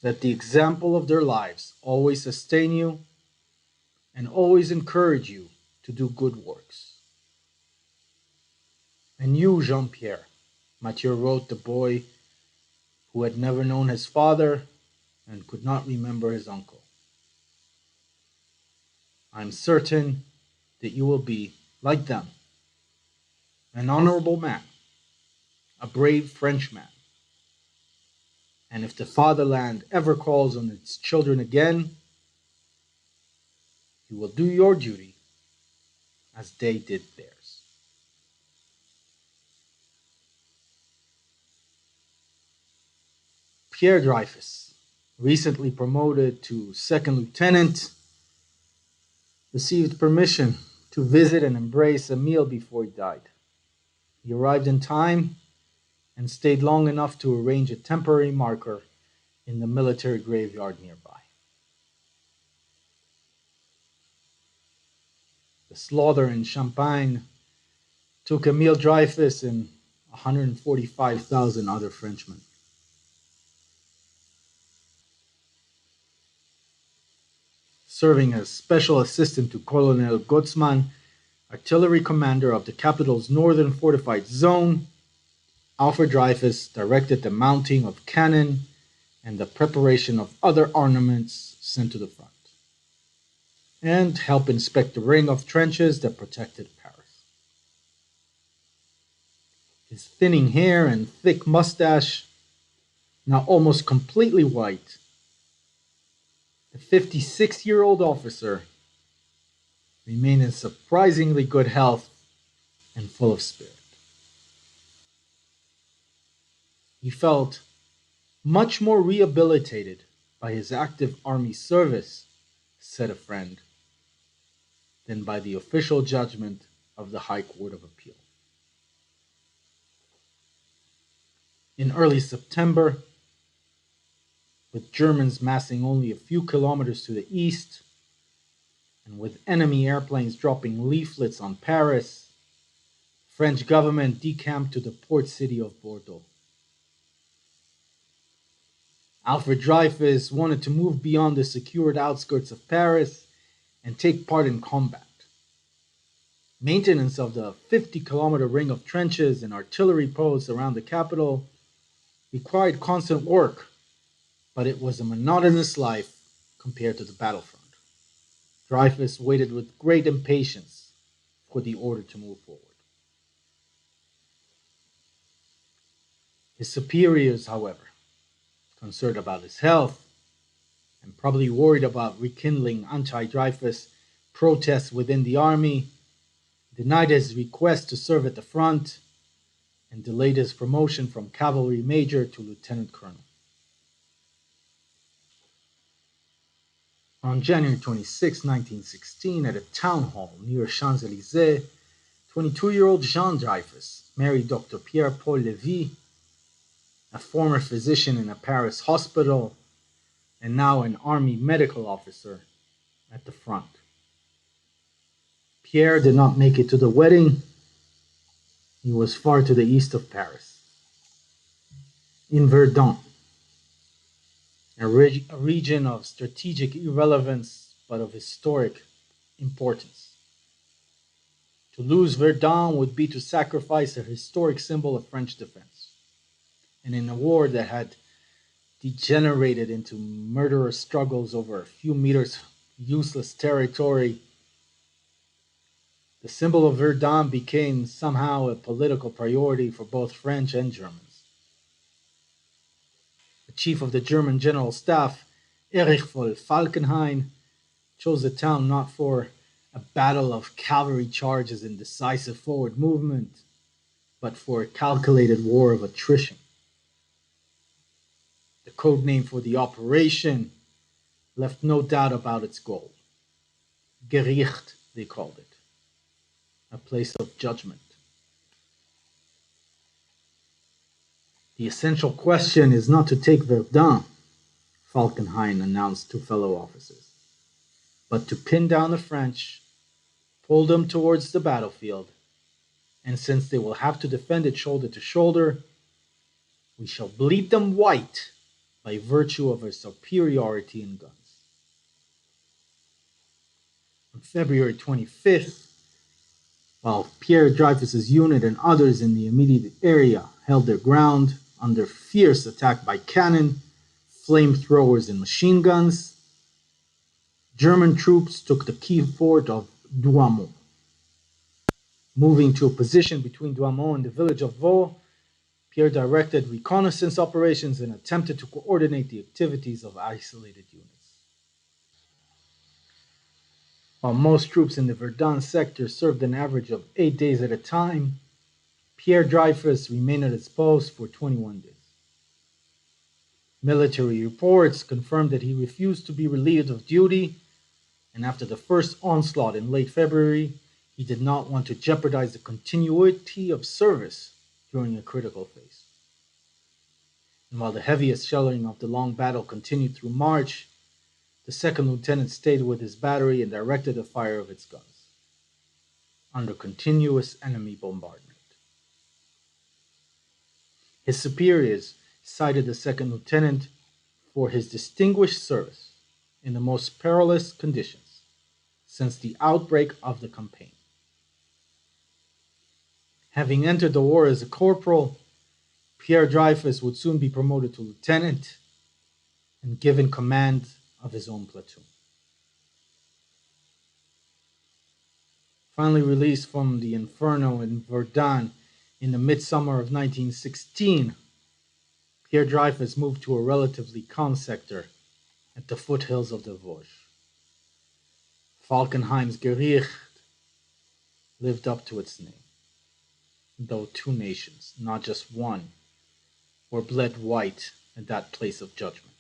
Let the example of their lives always sustain you and always encourage you to do good works. And you, Jean-Pierre," Mathieu wrote the boy who had never known his father and could not remember his uncle, "I'm certain that you will be, like them, an honorable man, a brave Frenchman. And if the fatherland ever calls on its children again, you will do your duty as they did theirs." Pierre Dreyfus, recently promoted to second lieutenant, received permission to visit and embrace Emile before he died. He arrived in time and stayed long enough to arrange a temporary marker in the military graveyard nearby. The slaughter in Champagne took Emile Dreyfus and 145,000 other Frenchmen. Serving as special assistant to Colonel Gozman, artillery commander of the capital's northern fortified zone, Alfred Dreyfus directed the mounting of cannon and the preparation of other armaments sent to the front, and helped inspect the ring of trenches that protected Paris. His thinning hair and thick mustache, now almost completely white, the 56-year-old officer remained in surprisingly good health and full of spirit. He felt much more rehabilitated by his active army service, said a friend, than by the official judgment of the High Court of Appeal. In early September, with Germans massing only a few kilometers to the east, and with enemy airplanes dropping leaflets on Paris, the French government decamped to the port city of Bordeaux. Alfred Dreyfus wanted to move beyond the secured outskirts of Paris and take part in combat. Maintenance of the 50-kilometer ring of trenches and artillery posts around the capital required constant work, but it was a monotonous life compared to the battlefront. Dreyfus waited with great impatience for the order to move forward. His superiors, however, concerned about his health and probably worried about rekindling anti-Dreyfus protests within the army, denied his request to serve at the front and delayed his promotion from cavalry major to lieutenant colonel. On January 26, 1916, at a town hall near Champs-Élysées, 22-year-old Jean Dreyfus married Dr. Pierre-Paul Lévy, a former physician in a Paris hospital and now an army medical officer at the front. Pierre did not make it to the wedding. He was far to the east of Paris, in Verdun, a region of strategic irrelevance but of historic importance. To lose Verdun would be to sacrifice a historic symbol of French defense. And in a war that had degenerated into murderous struggles over a few meters useless territory, the symbol of Verdun became somehow a political priority for both French and Germans. The chief of the German General Staff, Erich von Falkenhayn, chose the town not for a battle of cavalry charges and decisive forward movement, but for a calculated war of attrition. The code name for the operation left no doubt about its goal. Gericht, they called it, a place of judgment. The essential question is not to take Verdun, Falkenhayn announced to fellow officers, but to pin down the French, pull them towards the battlefield, and since they will have to defend it shoulder to shoulder, we shall bleed them white by virtue of our superiority in guns. On February 25th, while Pierre Dreyfus's unit and others in the immediate area held their ground under fierce attack by cannon, flamethrowers, and machine guns, German troops took the key fort of Douaumont. Moving to a position between Douaumont and the village of Vaux, Pierre directed reconnaissance operations and attempted to coordinate the activities of isolated units. While most troops in the Verdun sector served an average of 8 days at a time, Pierre Dreyfus remained at his post for 21 days. Military reports confirmed that he refused to be relieved of duty, and after the first onslaught in late February, he did not want to jeopardize the continuity of service during a critical phase. And while the heaviest shelling of the long battle continued through March, the second lieutenant stayed with his battery and directed the fire of its guns. under continuous enemy bombardment. His superiors cited the second lieutenant for his distinguished service in the most perilous conditions since the outbreak of the campaign. Having entered the war as a corporal, Pierre Dreyfus would soon be promoted to lieutenant and given command of his own platoon. Finally released from the inferno in Verdun in the midsummer of 1916, Pierre Dreyfus moved to a relatively calm sector at the foothills of the Vosges. Falkenhayn's Gericht lived up to its name, though two nations, not just one, were bled white at that place of judgment.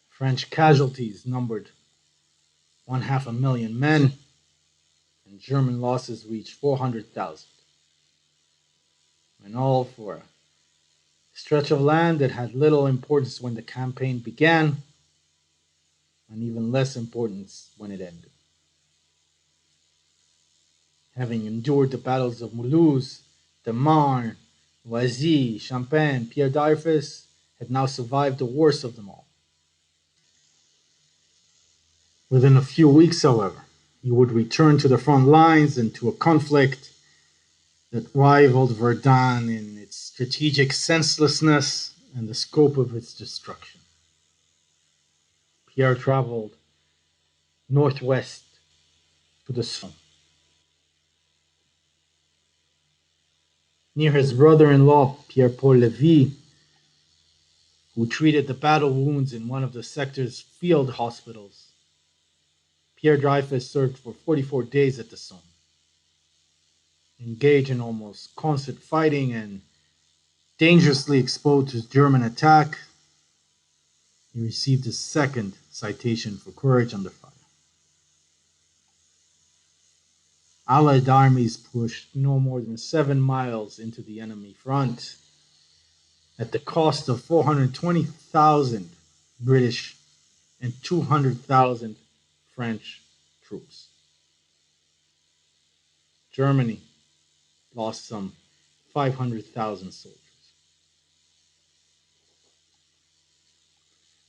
French casualties numbered 500,000 men, and German losses reached 400,000. And all for a stretch of land that had little importance when the campaign began, and even less importance when it ended. Having endured the battles of Mulhouse, the Marne, Oisy, Champagne, Pierre Dreyfus had now survived the worst of them all. Within a few weeks, however, he would return to the front lines and to a conflict that rivaled Verdun in its strategic senselessness and the scope of its destruction. Pierre traveled northwest to the Somme. Near his brother-in-law, Pierre-Paul Lévy, who treated the battle wounds in one of the sector's field hospitals, Pierre Dreyfus served for 44 days at the Somme. Engaged in almost constant fighting and dangerously exposed to German attack, he received his second citation for courage under fire. Allied armies pushed no more than 7 miles into the enemy front at the cost of 420,000 British and 200,000 French troops. Germany lost some 500,000 soldiers.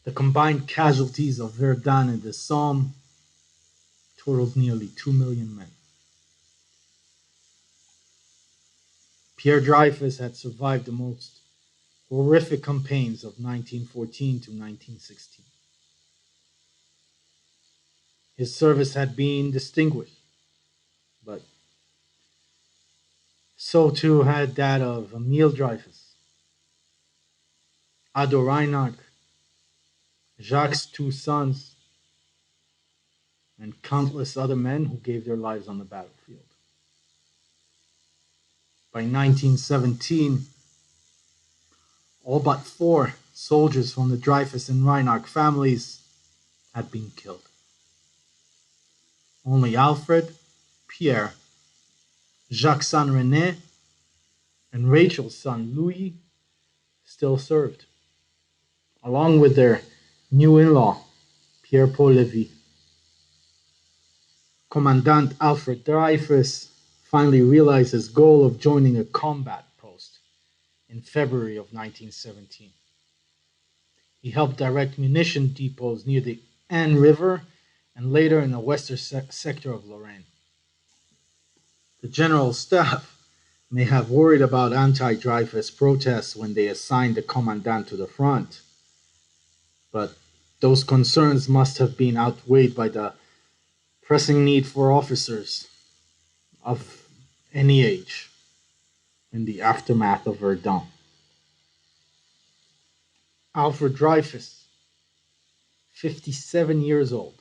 The combined casualties of Verdun and the Somme totaled nearly 2 million men. Pierre Dreyfus had survived the most horrific campaigns of 1914 to 1916. His service had been distinguished, but so too had that of Emile Dreyfus, Ado Reinach, Jacques' two sons, and countless other men who gave their lives on the battlefield. By 1917, all but 4 soldiers from the Dreyfus and Reinach families had been killed. Only Alfred, Pierre, Jacques' son René, and Rachel's son Louis still served, along with their new in-law, Pierre-Paul Lévy. Commandant Alfred Dreyfus finally realized his goal of joining a combat post in February of 1917. He helped direct munition depots near the Aisne River and later in the western sector of Lorraine. The General Staff may have worried about anti-Dreyfus protests when they assigned the commandant to the front, but those concerns must have been outweighed by the pressing need for officers of any age in the aftermath of Verdun. Alfred Dreyfus, 57 years old,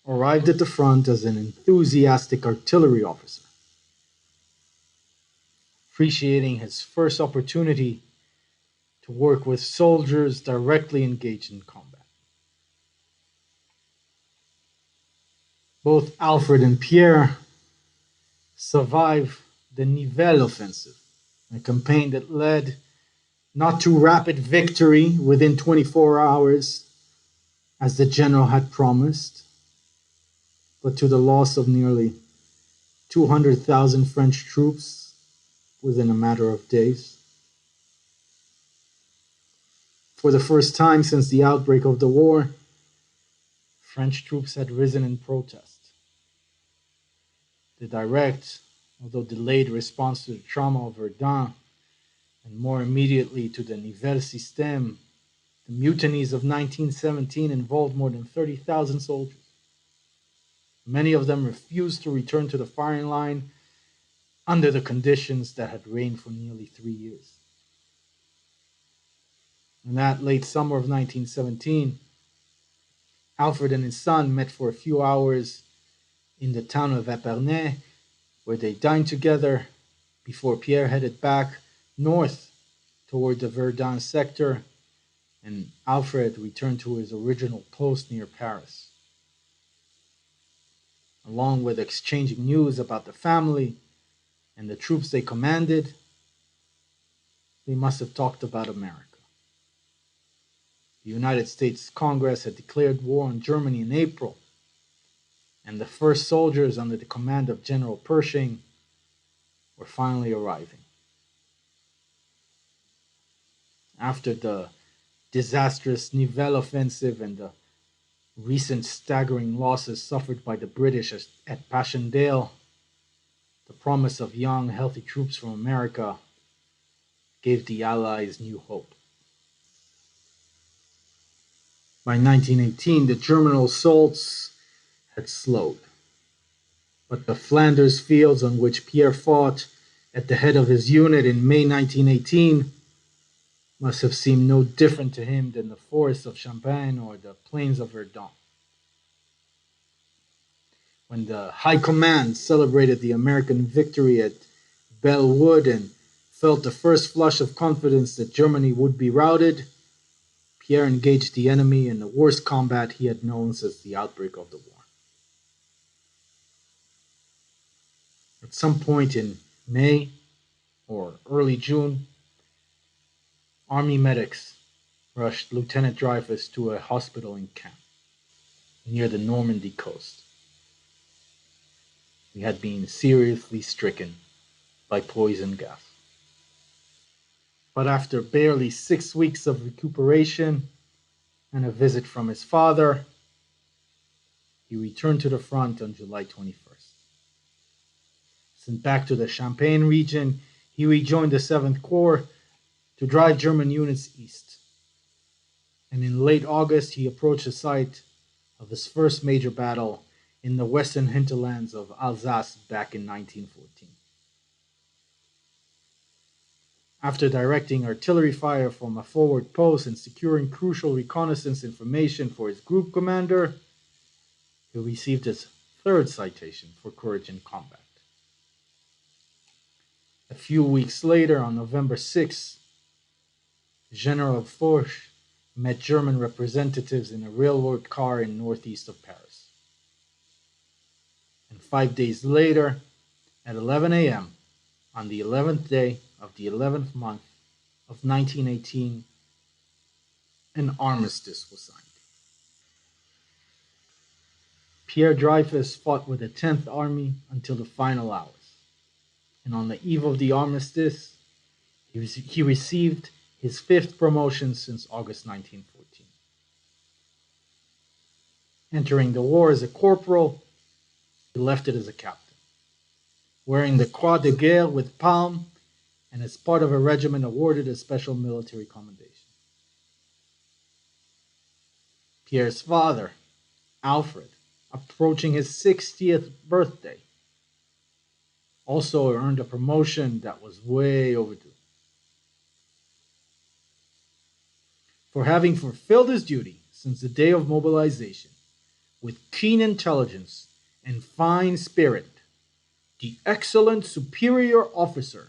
arrived at the front as an enthusiastic artillery officer, appreciating his first opportunity to work with soldiers directly engaged in combat. Both Alfred and Pierre survived the Nivelle offensive, a campaign that led not to rapid victory within 24 hours, as the general had promised, but to the loss of nearly 200,000 French troops within a matter of days. For the first time since the outbreak of the war, French troops had risen in protest. The direct, although delayed response to the trauma of Verdun, and more immediately to the Nouvelle Système, the mutinies of 1917 involved more than 30,000 soldiers. Many of them refused to return to the firing line under the conditions that had reigned for nearly 3 years. In that late summer of 1917, Alfred and his son met for a few hours in the town of Epernay, where they dined together before Pierre headed back north toward the Verdun sector and Alfred returned to his original post near Paris. Along with exchanging news about the family and the troops they commanded, they must have talked about America. The United States Congress had declared war on Germany in April, and the first soldiers under the command of General Pershing were finally arriving. After the disastrous Nivelle offensive and the recent staggering losses suffered by the British at Passchendaele, the promise of young, healthy troops from America gave the Allies new hope. By 1918, the German assaults had slowed, but the Flanders fields on which Pierre fought at the head of his unit in May 1918 must have seemed no different to him than the forests of Champagne or the plains of Verdun. When the High Command celebrated the American victory at Belle Wood and felt the first flush of confidence that Germany would be routed, Pierre engaged the enemy in the worst combat he had known since the outbreak of the war. At some point in May or early June, Army medics rushed Lieutenant Dreyfus to a hospital in Caen, near the Normandy coast. He had been seriously stricken by poison gas. But after barely 6 weeks of recuperation and a visit from his father, he returned to the front on July 21st. Sent back to the Champagne region, he rejoined the 7th Corps to drive German units east. And in late August, he approached the site of his first major battle in the western hinterlands of Alsace back in 1914. After directing artillery fire from a forward post and securing crucial reconnaissance information for his group commander, he received his third citation for courage in combat. A few weeks later, on November 6, General Foch met German representatives in a railroad car in northeast of Paris. And 5 days later, at 11 a.m., on the 11th day of the 11th month of 1918, an armistice was signed. Pierre Dreyfus fought with the 10th Army until the final hours. And on the eve of the armistice, he received his 5th promotion since August 1914. Entering the war as a corporal, he left it as a captain, wearing the Croix de Guerre with palm and as part of a regiment awarded a special military commendation. Pierre's father, Alfred, approaching his 60th birthday, also earned a promotion that was way overdue. For having fulfilled his duty since the day of mobilization with keen intelligence and fine spirit, the excellent superior officer,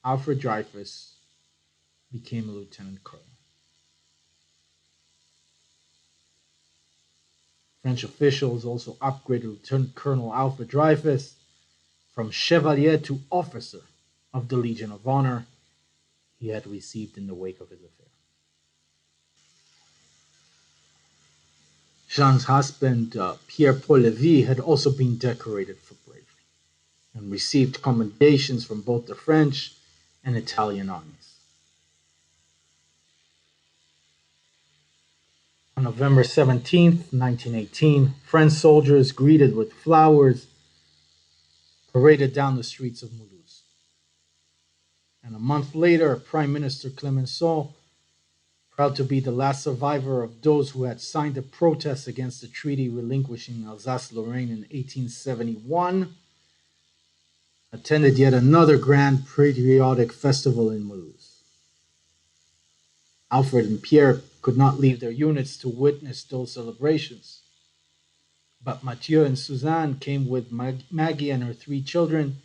Alfred Dreyfus, became a lieutenant colonel. French officials also upgraded Lieutenant Colonel Alfred Dreyfus from Chevalier to Officer of the Legion of Honor he had received in the wake of his affair. Jean's husband, Pierre Paul Lévy, had also been decorated for bravery and received commendations from both the French and Italian armies. On November 17th, 1918, French soldiers, greeted with flowers, paraded down the streets of Mulhouse. And a month later, Prime Minister Clemenceau, proud to be the last survivor of those who had signed a protest against the treaty relinquishing Alsace-Lorraine in 1871, attended yet another grand patriotic festival in Mulhouse. Alfred and Pierre could not leave their units to witness those celebrations, but Mathieu and Suzanne came with Maggie and her three children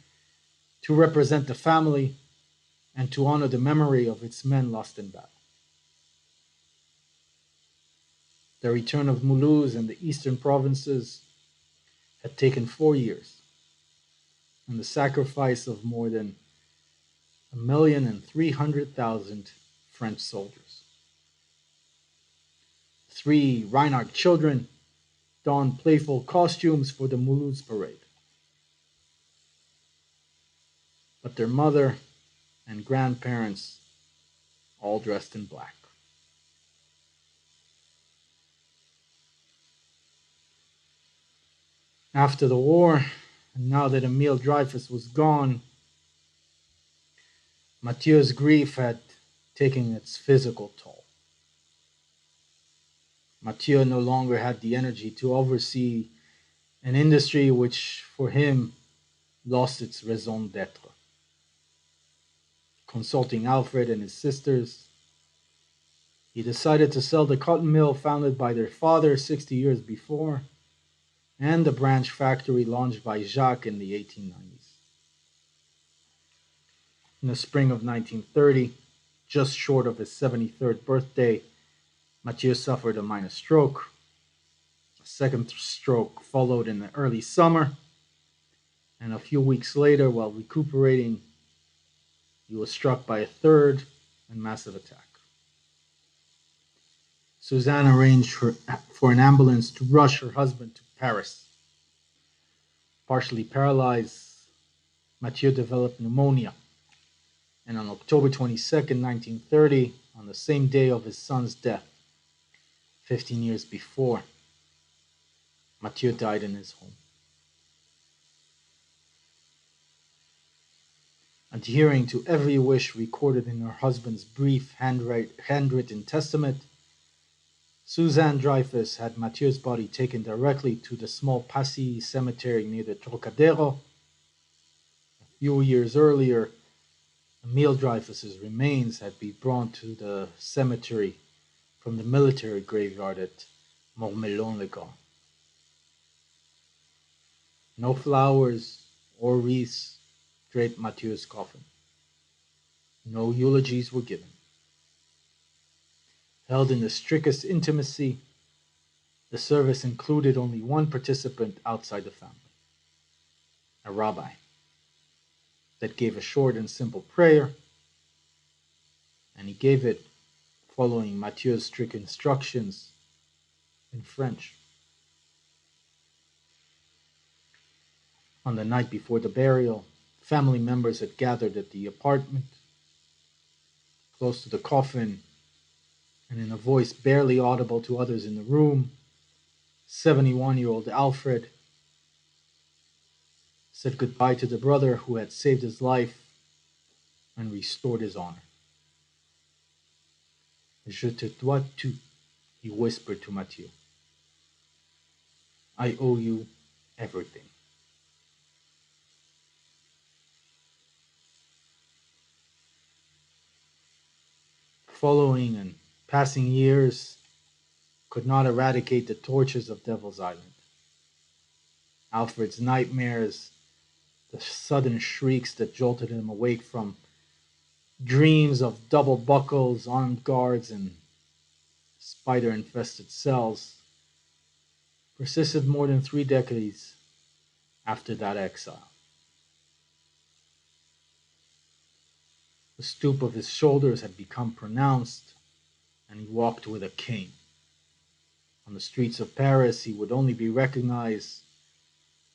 to represent the family and to honor the memory of its men lost in battle. The return of Mulhouse and the eastern provinces had taken 4 years, and the sacrifice of more than 1,300,000 French soldiers. Three Reinhardt children donned playful costumes for the Mulhouse parade, but their mother and grandparents all dressed in black. After the war, and now that Emile Dreyfus was gone, Mathieu's grief had taken its physical toll. Mathieu no longer had the energy to oversee an industry which, for him, lost its raison d'etre. Consulting Alfred and his sisters, he decided to sell the cotton mill founded by their father 60 years before and the branch factory launched by Jacques in the 1890s. In the spring of 1930, just short of his 73rd birthday, Mathieu suffered a minor stroke. A second stroke followed in the early summer, and a few weeks later, while recuperating, he was struck by a third and massive attack. Suzanne arranged for an ambulance to rush her husband to Paris. Partially paralyzed, Mathieu developed pneumonia, and on October 22nd, 1930, on the same day of his son's death, 15 years before, Mathieu died in his home. Adhering to every wish recorded in her husband's brief handwritten testament, Suzanne Dreyfus had Mathieu's body taken directly to the small Passy cemetery near the Trocadero. A few years earlier, Emile Dreyfus's remains had been brought to the cemetery from the military graveyard at Montmelon-le-Grand. No flowers or wreaths draped Mathieu's coffin. No eulogies were given. Held in the strictest intimacy, the service included only one participant outside the family, a rabbi, that gave a short and simple prayer, and he gave it following Mathieu's strict instructions in French. On the night before the burial, family members had gathered at the apartment, close to the coffin, and in a voice barely audible to others in the room, 71-year-old Alfred said goodbye to the brother who had saved his life and restored his honor. Je te dois tout, he whispered to Mathieu. I owe you everything. Following and passing years could not eradicate the tortures of Devil's Island. Alfred's nightmares, the sudden shrieks that jolted him awake from dreams of double buckles, armed guards, and spider-infested cells, persisted more than 3 decades after that exile. The stoop of his shoulders had become pronounced, and he walked with a cane, On the streets of Paris, he would only be recognized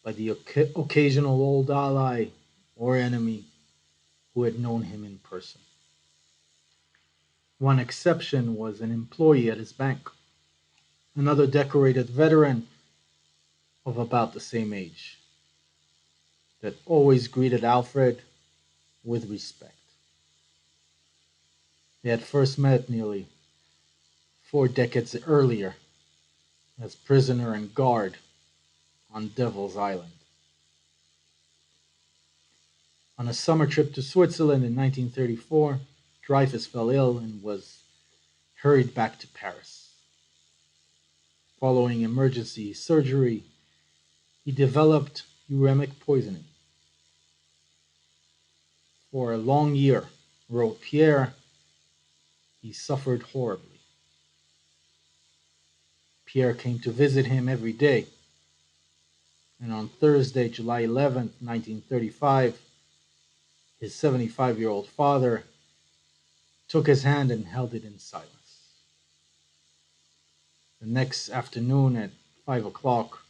by the occasional old ally or enemy who had known him in person. One exception was an employee at his bank, another decorated veteran of about the same age, that always greeted Alfred with respect. They had first met nearly 4 decades earlier as prisoner and guard on Devil's Island. On a summer trip to Switzerland in 1934, Dreyfus fell ill and was hurried back to Paris. Following emergency surgery, he developed uremic poisoning. For a long year, wrote Pierre, he suffered horribly. Pierre came to visit him every day, and on Thursday, July 11, 1935, his 75-year-old father took his hand and held it in silence. The next afternoon at 5 o'clock,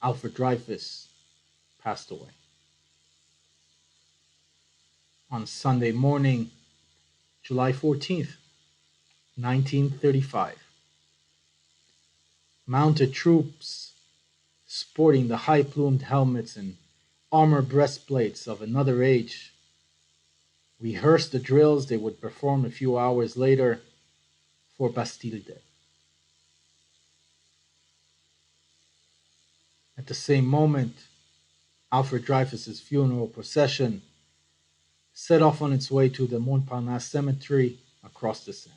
Alfred Dreyfus passed away. On Sunday morning, July 14th, 1935, mounted troops sporting the high-plumed helmets and armor breastplates of another age rehearsed the drills they would perform a few hours later for Bastille Day. At the same moment, Alfred Dreyfus's funeral procession set off on its way to the Montparnasse Cemetery across the Seine.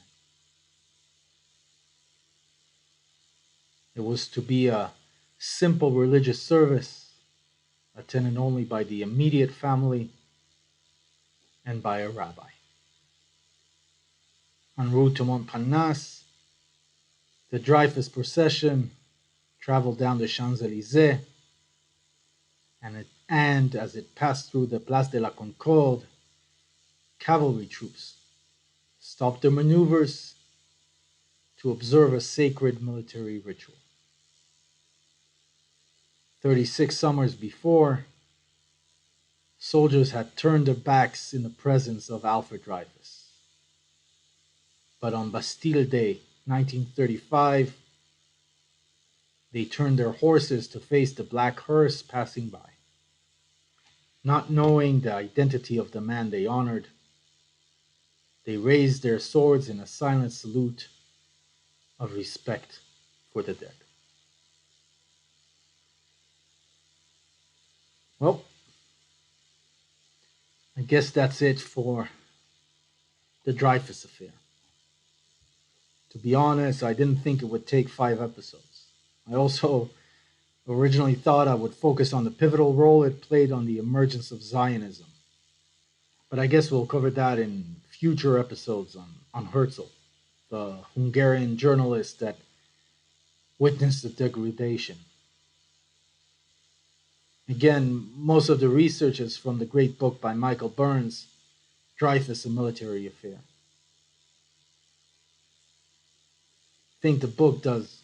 It was to be a simple religious service attended only by the immediate family and by a rabbi. En route to Montparnasse, the Dreyfus procession traveled down the Champs-Élysées, and as it passed through the Place de la Concorde, cavalry troops stopped their maneuvers to observe a sacred military ritual. 36 summers before, soldiers had turned their backs in the presence of Alfred Dreyfus. But on Bastille Day, 1935, they turned their horses to face the black hearse passing by. Not knowing the identity of the man they honored, they raised their swords in a silent salute of respect for the dead. Well, I guess that's it for the Dreyfus Affair. To be honest, I didn't think it would take 5 episodes. I also originally thought I would focus on the pivotal role it played on the emergence of Zionism. But I guess we'll cover that in future episodes on Herzl, the Hungarian journalist that witnessed the degradation. Again, most of the research is from the great book by Michael Burns, Dreyfus, A Military Affair. I think the book does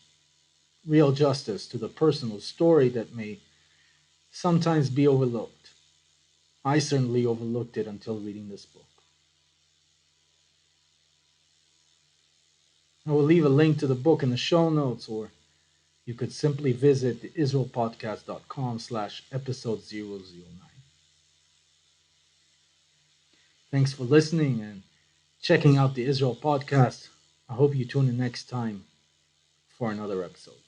real justice to the personal story that may sometimes be overlooked. I certainly overlooked it until reading this book. I will leave a link to the book in the show notes, or you could simply visit the israelpodcast.com/episode 009. Thanks for listening and checking out the Israel Podcast. I hope you tune in next time for another episode.